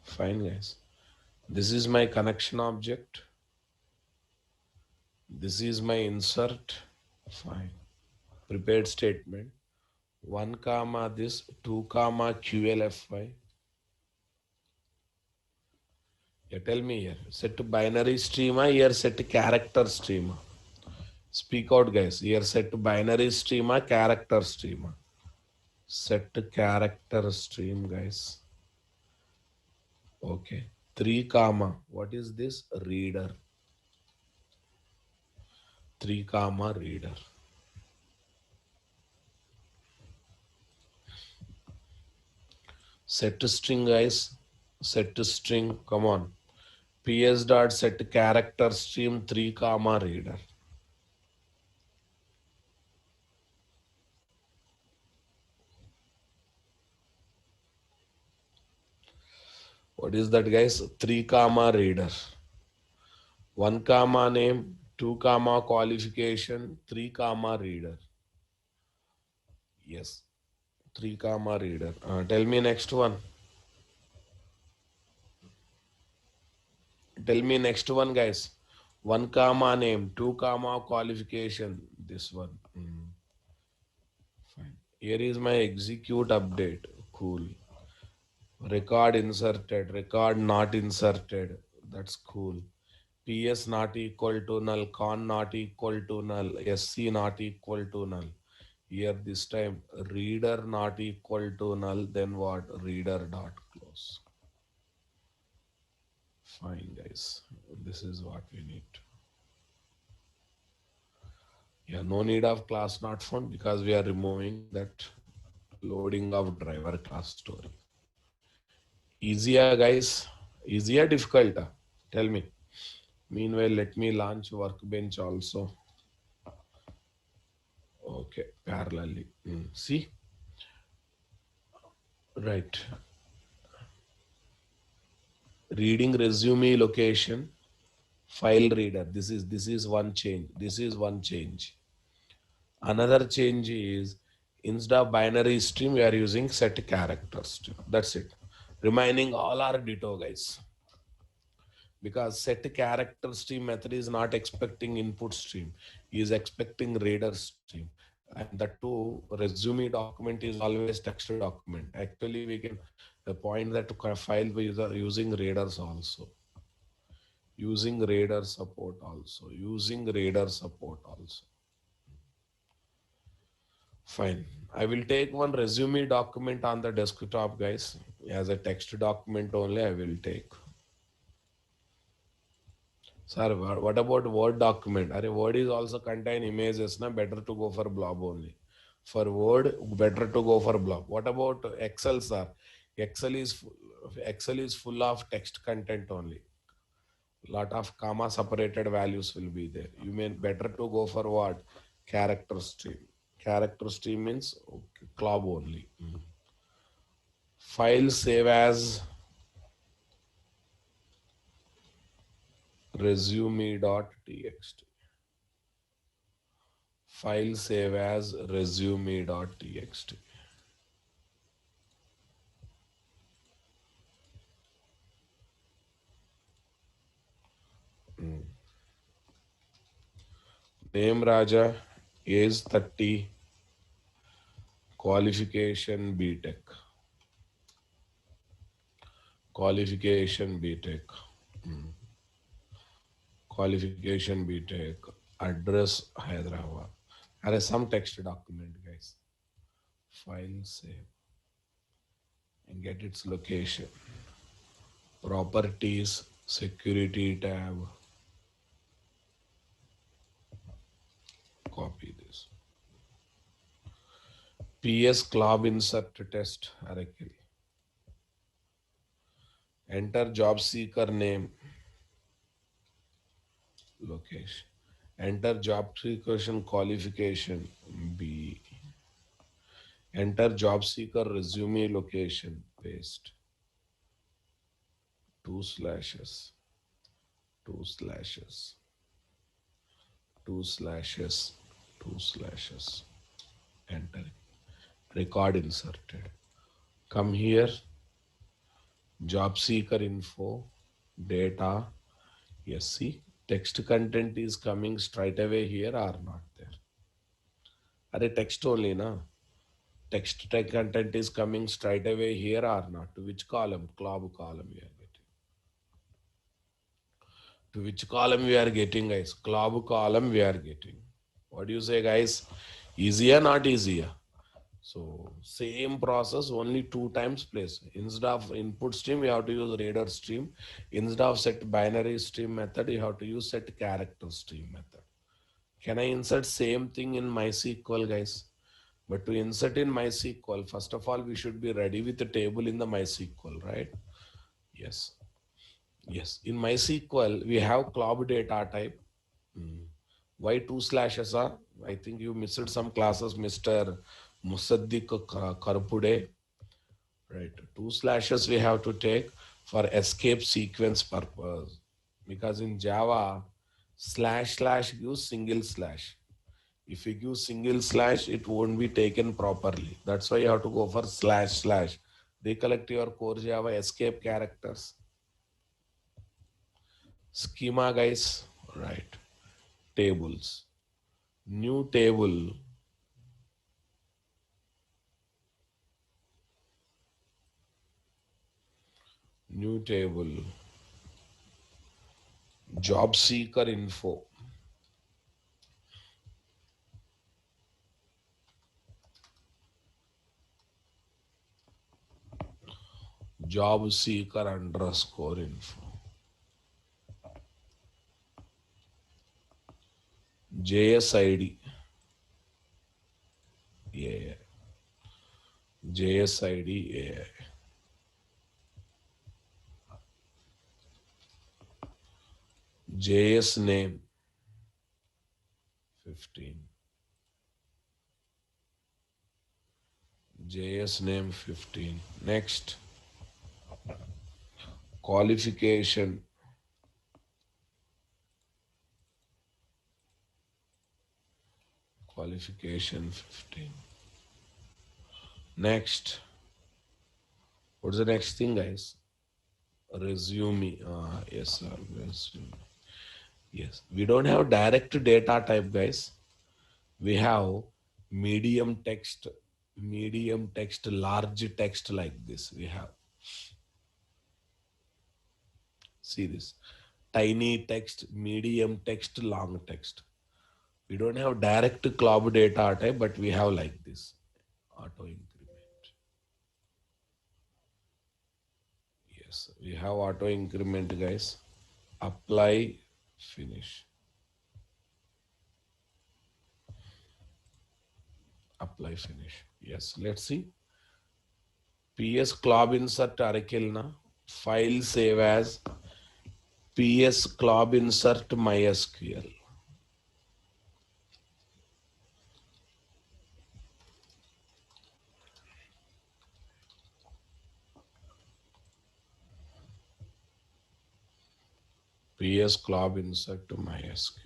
Fine, guys. This is my connection object. This is my insert. Fine. Prepared statement. 1 comma this, 2 comma QLFY. Yeah, tell me here. Set to binary stream, here set to character stream. Speak out, guys. Here set to binary stream, character stream. Set to character stream, guys. Okay. 3 comma. What is this? Reader. 3 comma reader. Set to string, guys. Set to string. Come on. PS dot set character stream 3 comma reader. What is that, guys? 3 comma reader. 1 comma name, 2 comma qualification, 3 comma reader. Yes, 3 comma reader. Tell me next one. Tell me next one, guys. 1 comma name, 2 comma qualification. This one. Fine. Here is my execute update. Cool. Record inserted, record not inserted. That's cool. PS not equal to null, con not equal to null, SC not equal to null. Here this time reader not equal to null, then what? Reader dot close. Fine, guys. This is what we need. Yeah, no need of class not found because we are removing that loading of driver class story. Easier, guys. Easier, difficult? Tell me. Meanwhile, let me launch Workbench also. Okay, parallelly. See, right. Reading resume location, file reader. This is one change. This is one change. Another change is instead of binary stream, we are using set character stream. That's it. Remaining all are ditto, guys. Because set character stream method is not expecting input stream, is expecting reader stream. And the two resume document is always text document. Actually, we can point that to file using readers also. Using radar support also. Using radar support also. Fine. I will take one resume document on the desktop, guys. As a text document only, I will take. Sir, what about Word document? Are Word is also contain images, na better to go for blob only. For Word, better to go for blob. What about Excel, sir? Excel is Excel is full of text content only. Lot of comma separated values will be there. You mean better to go for what? Character stream. Character stream means okay, club only. File save as resume.txt. File save as resume.txt. Name Raja, age 30, qualification BTech. Qualification BTech. Qualification BTech. Address Hyderabad. Are some text document, guys. File save and get its location. Properties, security tab. Copy this. PS club insert test Oracle. Enter job seeker name, location. Enter job seeker qualification B. Enter job seeker resume location, paste. Two slashes, two slashes, two slashes, two slashes. Enter. Record inserted. Come here. Job seeker info, data. Yes, see, text content is coming straight away here or not there. Are text only, na? Text content is coming straight away here or not? To which column? Club column we are getting. To which column we are getting, guys? Club column we are getting. What do you say, guys? Easier, not easier? So same process, only two times place. Instead of input stream, you have to use radar stream. Instead of set binary stream method, you have to use set character stream method. Can I insert same thing in MySQL, guys? But to insert in MySQL, first of all, we should be ready with the table in the MySQL, right? Yes. Yes. In MySQL, we have club data type. Why two slashes are? I think you missed some classes, Mr. Musaddiq Karpude. Right. Two slashes we have to take for escape sequence purpose. Because in Java, slash slash gives single slash. If you give single slash, it won't be taken properly. That's why you have to go for slash slash. Recollect your core Java escape characters. Schema, guys. Right. Tables. New table. New table. Job seeker info. Job seeker underscore info. JSID. Yeah. JSID AI. JS name 15. JS name 15. Next, qualification. Qualification 15. Next, what's the next thing, guys? Resume. Yes, sir. Resume. Yes. We don't have direct data type, guys. We have medium text, large text like this. We have, see this, tiny text, medium text, long text. We don't have direct cloud data type, but we have like this auto increment. Yes, we have auto increment, guys. Apply, finish. Apply, finish. Yes, let's see. PS club insert Arikilna. File save as PS club insert MySQL. PS club insert to MySQL.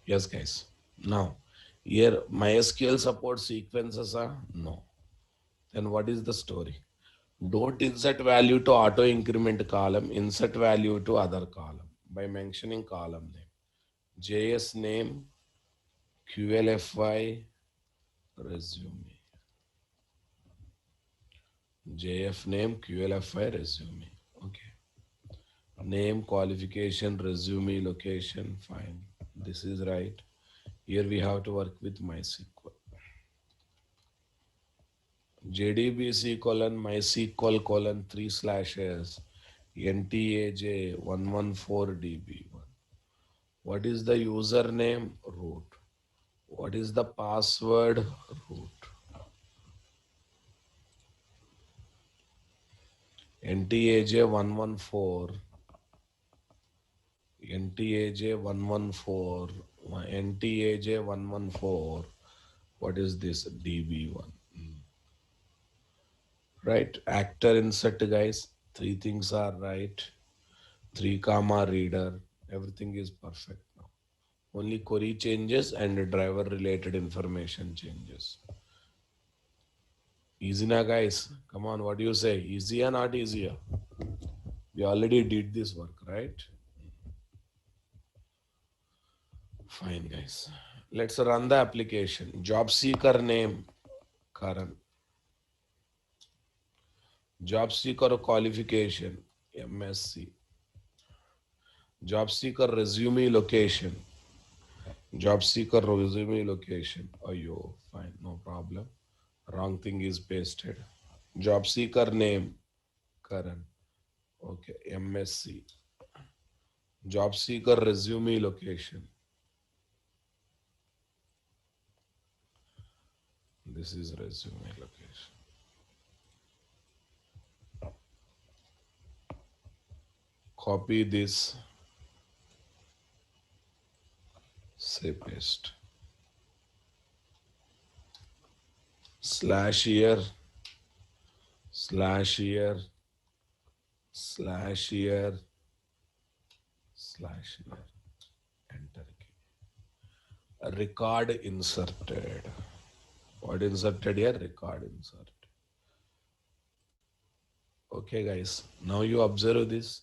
Yes, guys. Now, here MySQL support sequences are no. Then what is the story? Don't insert value to auto increment column, insert value to other column by mentioning column name. JS name, QLFY, resume. JF name, QLFY, resume. Okay. Name, qualification, resume, location, fine. This is right. Here we have to work with MySQL. JDBC colon MySQL colon 3 slashes NTAJ 114DB1. What is the username? Root. What is the password? Root. NTAJ 114. NTAJ 114. NTAJ 114. What is this? DB1. Right. Actor insert, guys. Three things are right. 3 comma reader. Everything is perfect now. Only query changes and driver related information changes. Easy na, guys? Come on, what do you say? Easy or not easier? We already did this work, right? Fine, guys. Let's run the application. Job seeker name, Karan. Job seeker qualification, MSc. Job seeker resume location. Job seeker resume location. Oh, yo, fine, no problem. Wrong thing is pasted. Job seeker name, Karan. Okay, MSc. Job seeker resume location. This is resume location. Copy this. Say paste. Slash here. Slash here. Slash here. Slash here. Enter key. Record inserted. What inserted here? Record insert. Okay, guys. Now you observe this.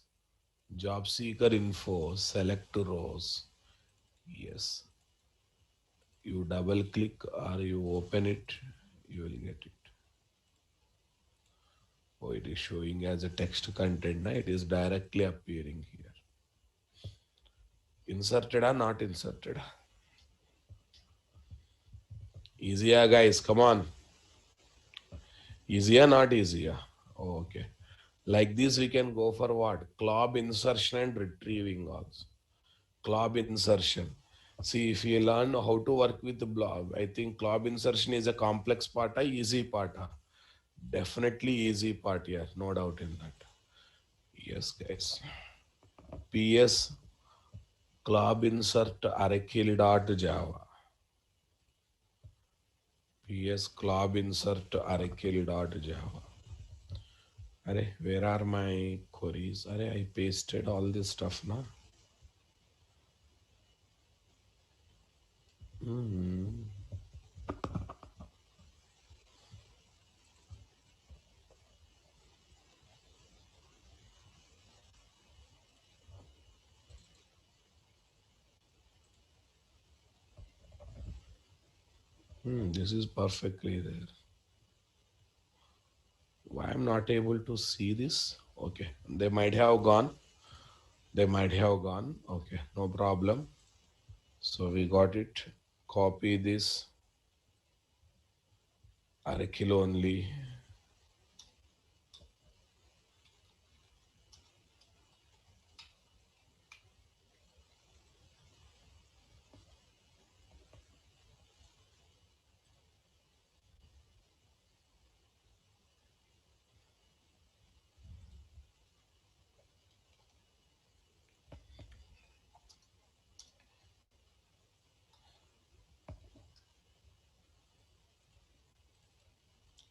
Job seeker info. Select rows. Yes. You double click or you open it. You will get it. Oh, it is showing as a text content. It is directly appearing here. Inserted or not inserted? Easier, guys. Come on. Easier, not easier. Oh, okay. Like this, we can go for what? Club insertion and retrieving also. Club insertion. See, if you learn how to work with the blob, I think club insertion is a complex part, a easy part. Definitely easy part here, no doubt in that. Yes, guys. PS club insert arakill.java. PS club insert arakill.java. Array, where are my queries? Array, I pasted all this stuff now. This is perfectly there. Why I'm not able to see this? Okay, they might have gone. They might have gone. Okay, no problem. So we got it. Copy this Arakill only.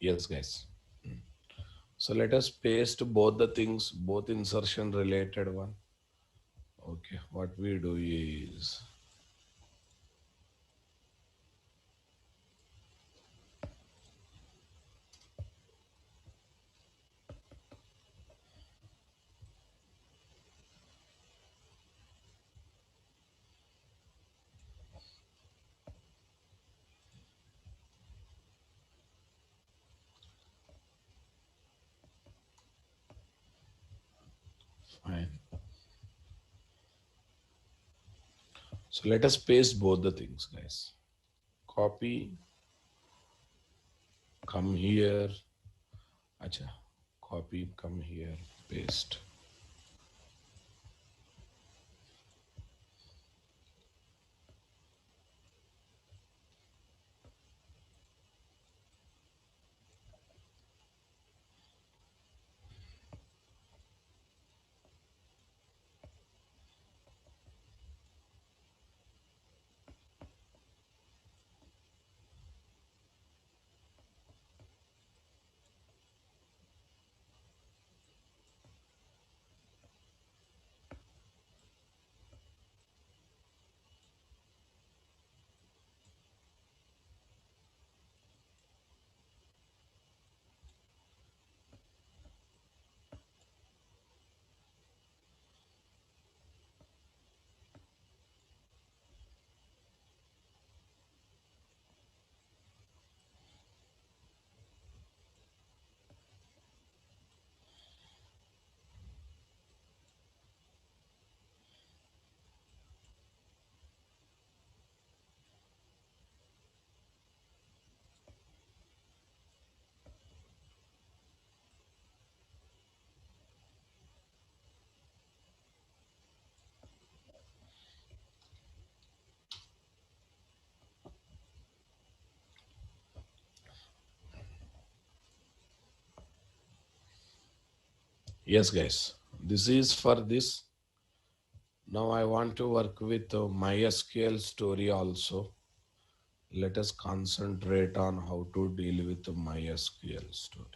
Yes, guys. So let us paste both the things, both insertion related one. Okay, what we do is fine. So let us paste both the things, guys. Copy, come here. Acha, copy, come here, paste. Yes, guys. This is for this. Now I want to work with MySQL story also. Let us concentrate on how to deal with the MySQL story.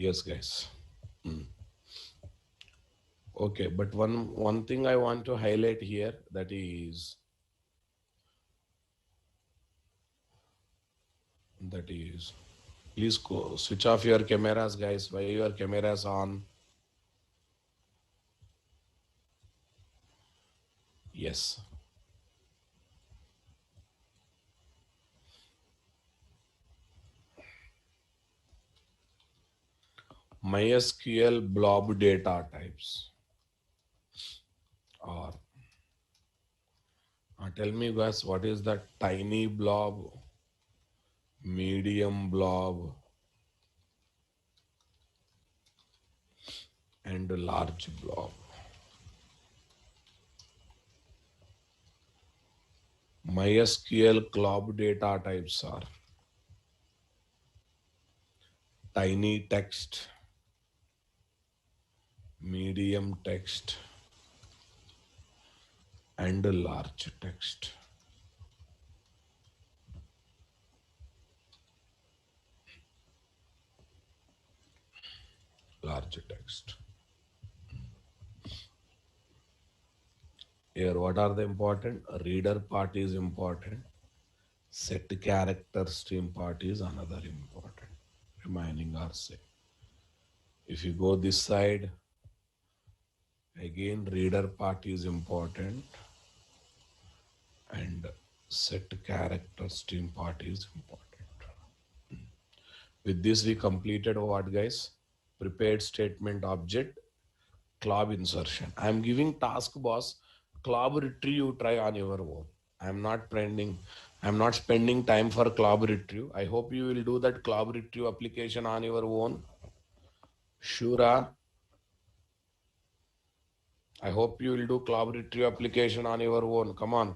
Yes, guys. Okay, but one thing I want to highlight here, that is That is, please go switch off your cameras, guys. Why your cameras on? Yes. MySQL blob data types. Or tell me, guys, what is the tiny blob, medium blob, and large blob? MySQL blob data types are tiny text, medium text, and large text. Large text. Here, what are the important? Reader part is important. Set character stream part is another important. Remaining are same. If you go this side, again reader part is important and set character stream part is important. With this we completed what, guys? Prepared statement object, club insertion. I am giving task, boss. Club retrieve you try on your own. I am not spending time for club retrieve. I hope you will do that club retrieve application on your own. Shura, I hope you will do club retrieve application on your own. Come on.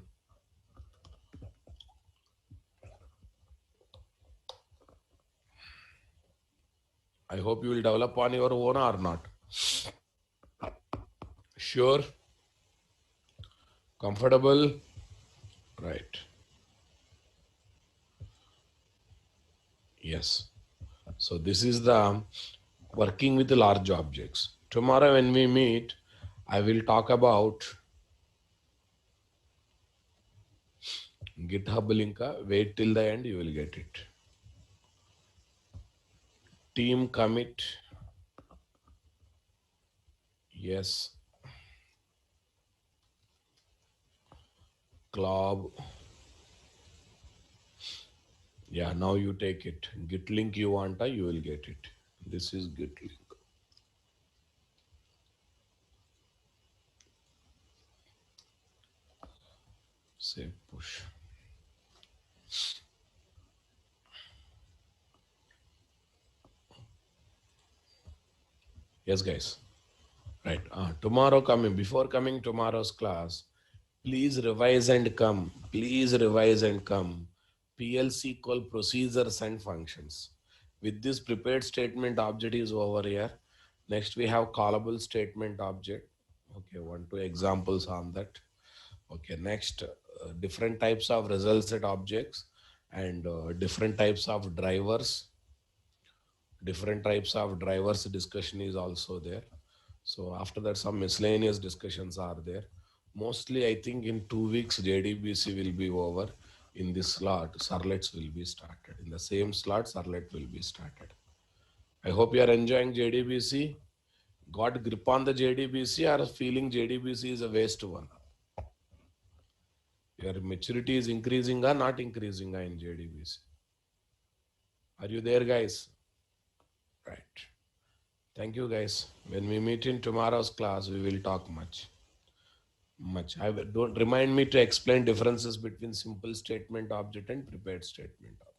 I hope you will develop on your own or not. Sure. Comfortable. Right. Yes. So this is the working with large objects. Tomorrow when we meet, I will talk about GitHub link. Wait till the end, you will get it. Team commit. Yes. Club. Yeah, now you take it. Git link you want, you will get it. This is Git link. Say push. Yes, guys. Right. Tomorrow coming, before coming tomorrow's class, please revise and come. Please revise and come. PLC call procedures and functions. With this prepared statement object is over here. Next we have callable statement object. Okay, one, two examples on that. Okay, next different types of result set objects and different types of drivers. Different types of drivers discussion is also there. So after that, some miscellaneous discussions are there. Mostly, I think in 2 weeks, JDBC will be over. In this slot, servlets will be started. In the same slot, servlet will be started. I hope you are enjoying JDBC. Got grip on the JDBC or feeling JDBC is a waste one? Your maturity is increasing or not increasing in JDBC? Are you there, guys? Right. Thank you, guys. When we meet in tomorrow's class, we will talk much. Don't remind me to explain differences between simple statement object and prepared statement object.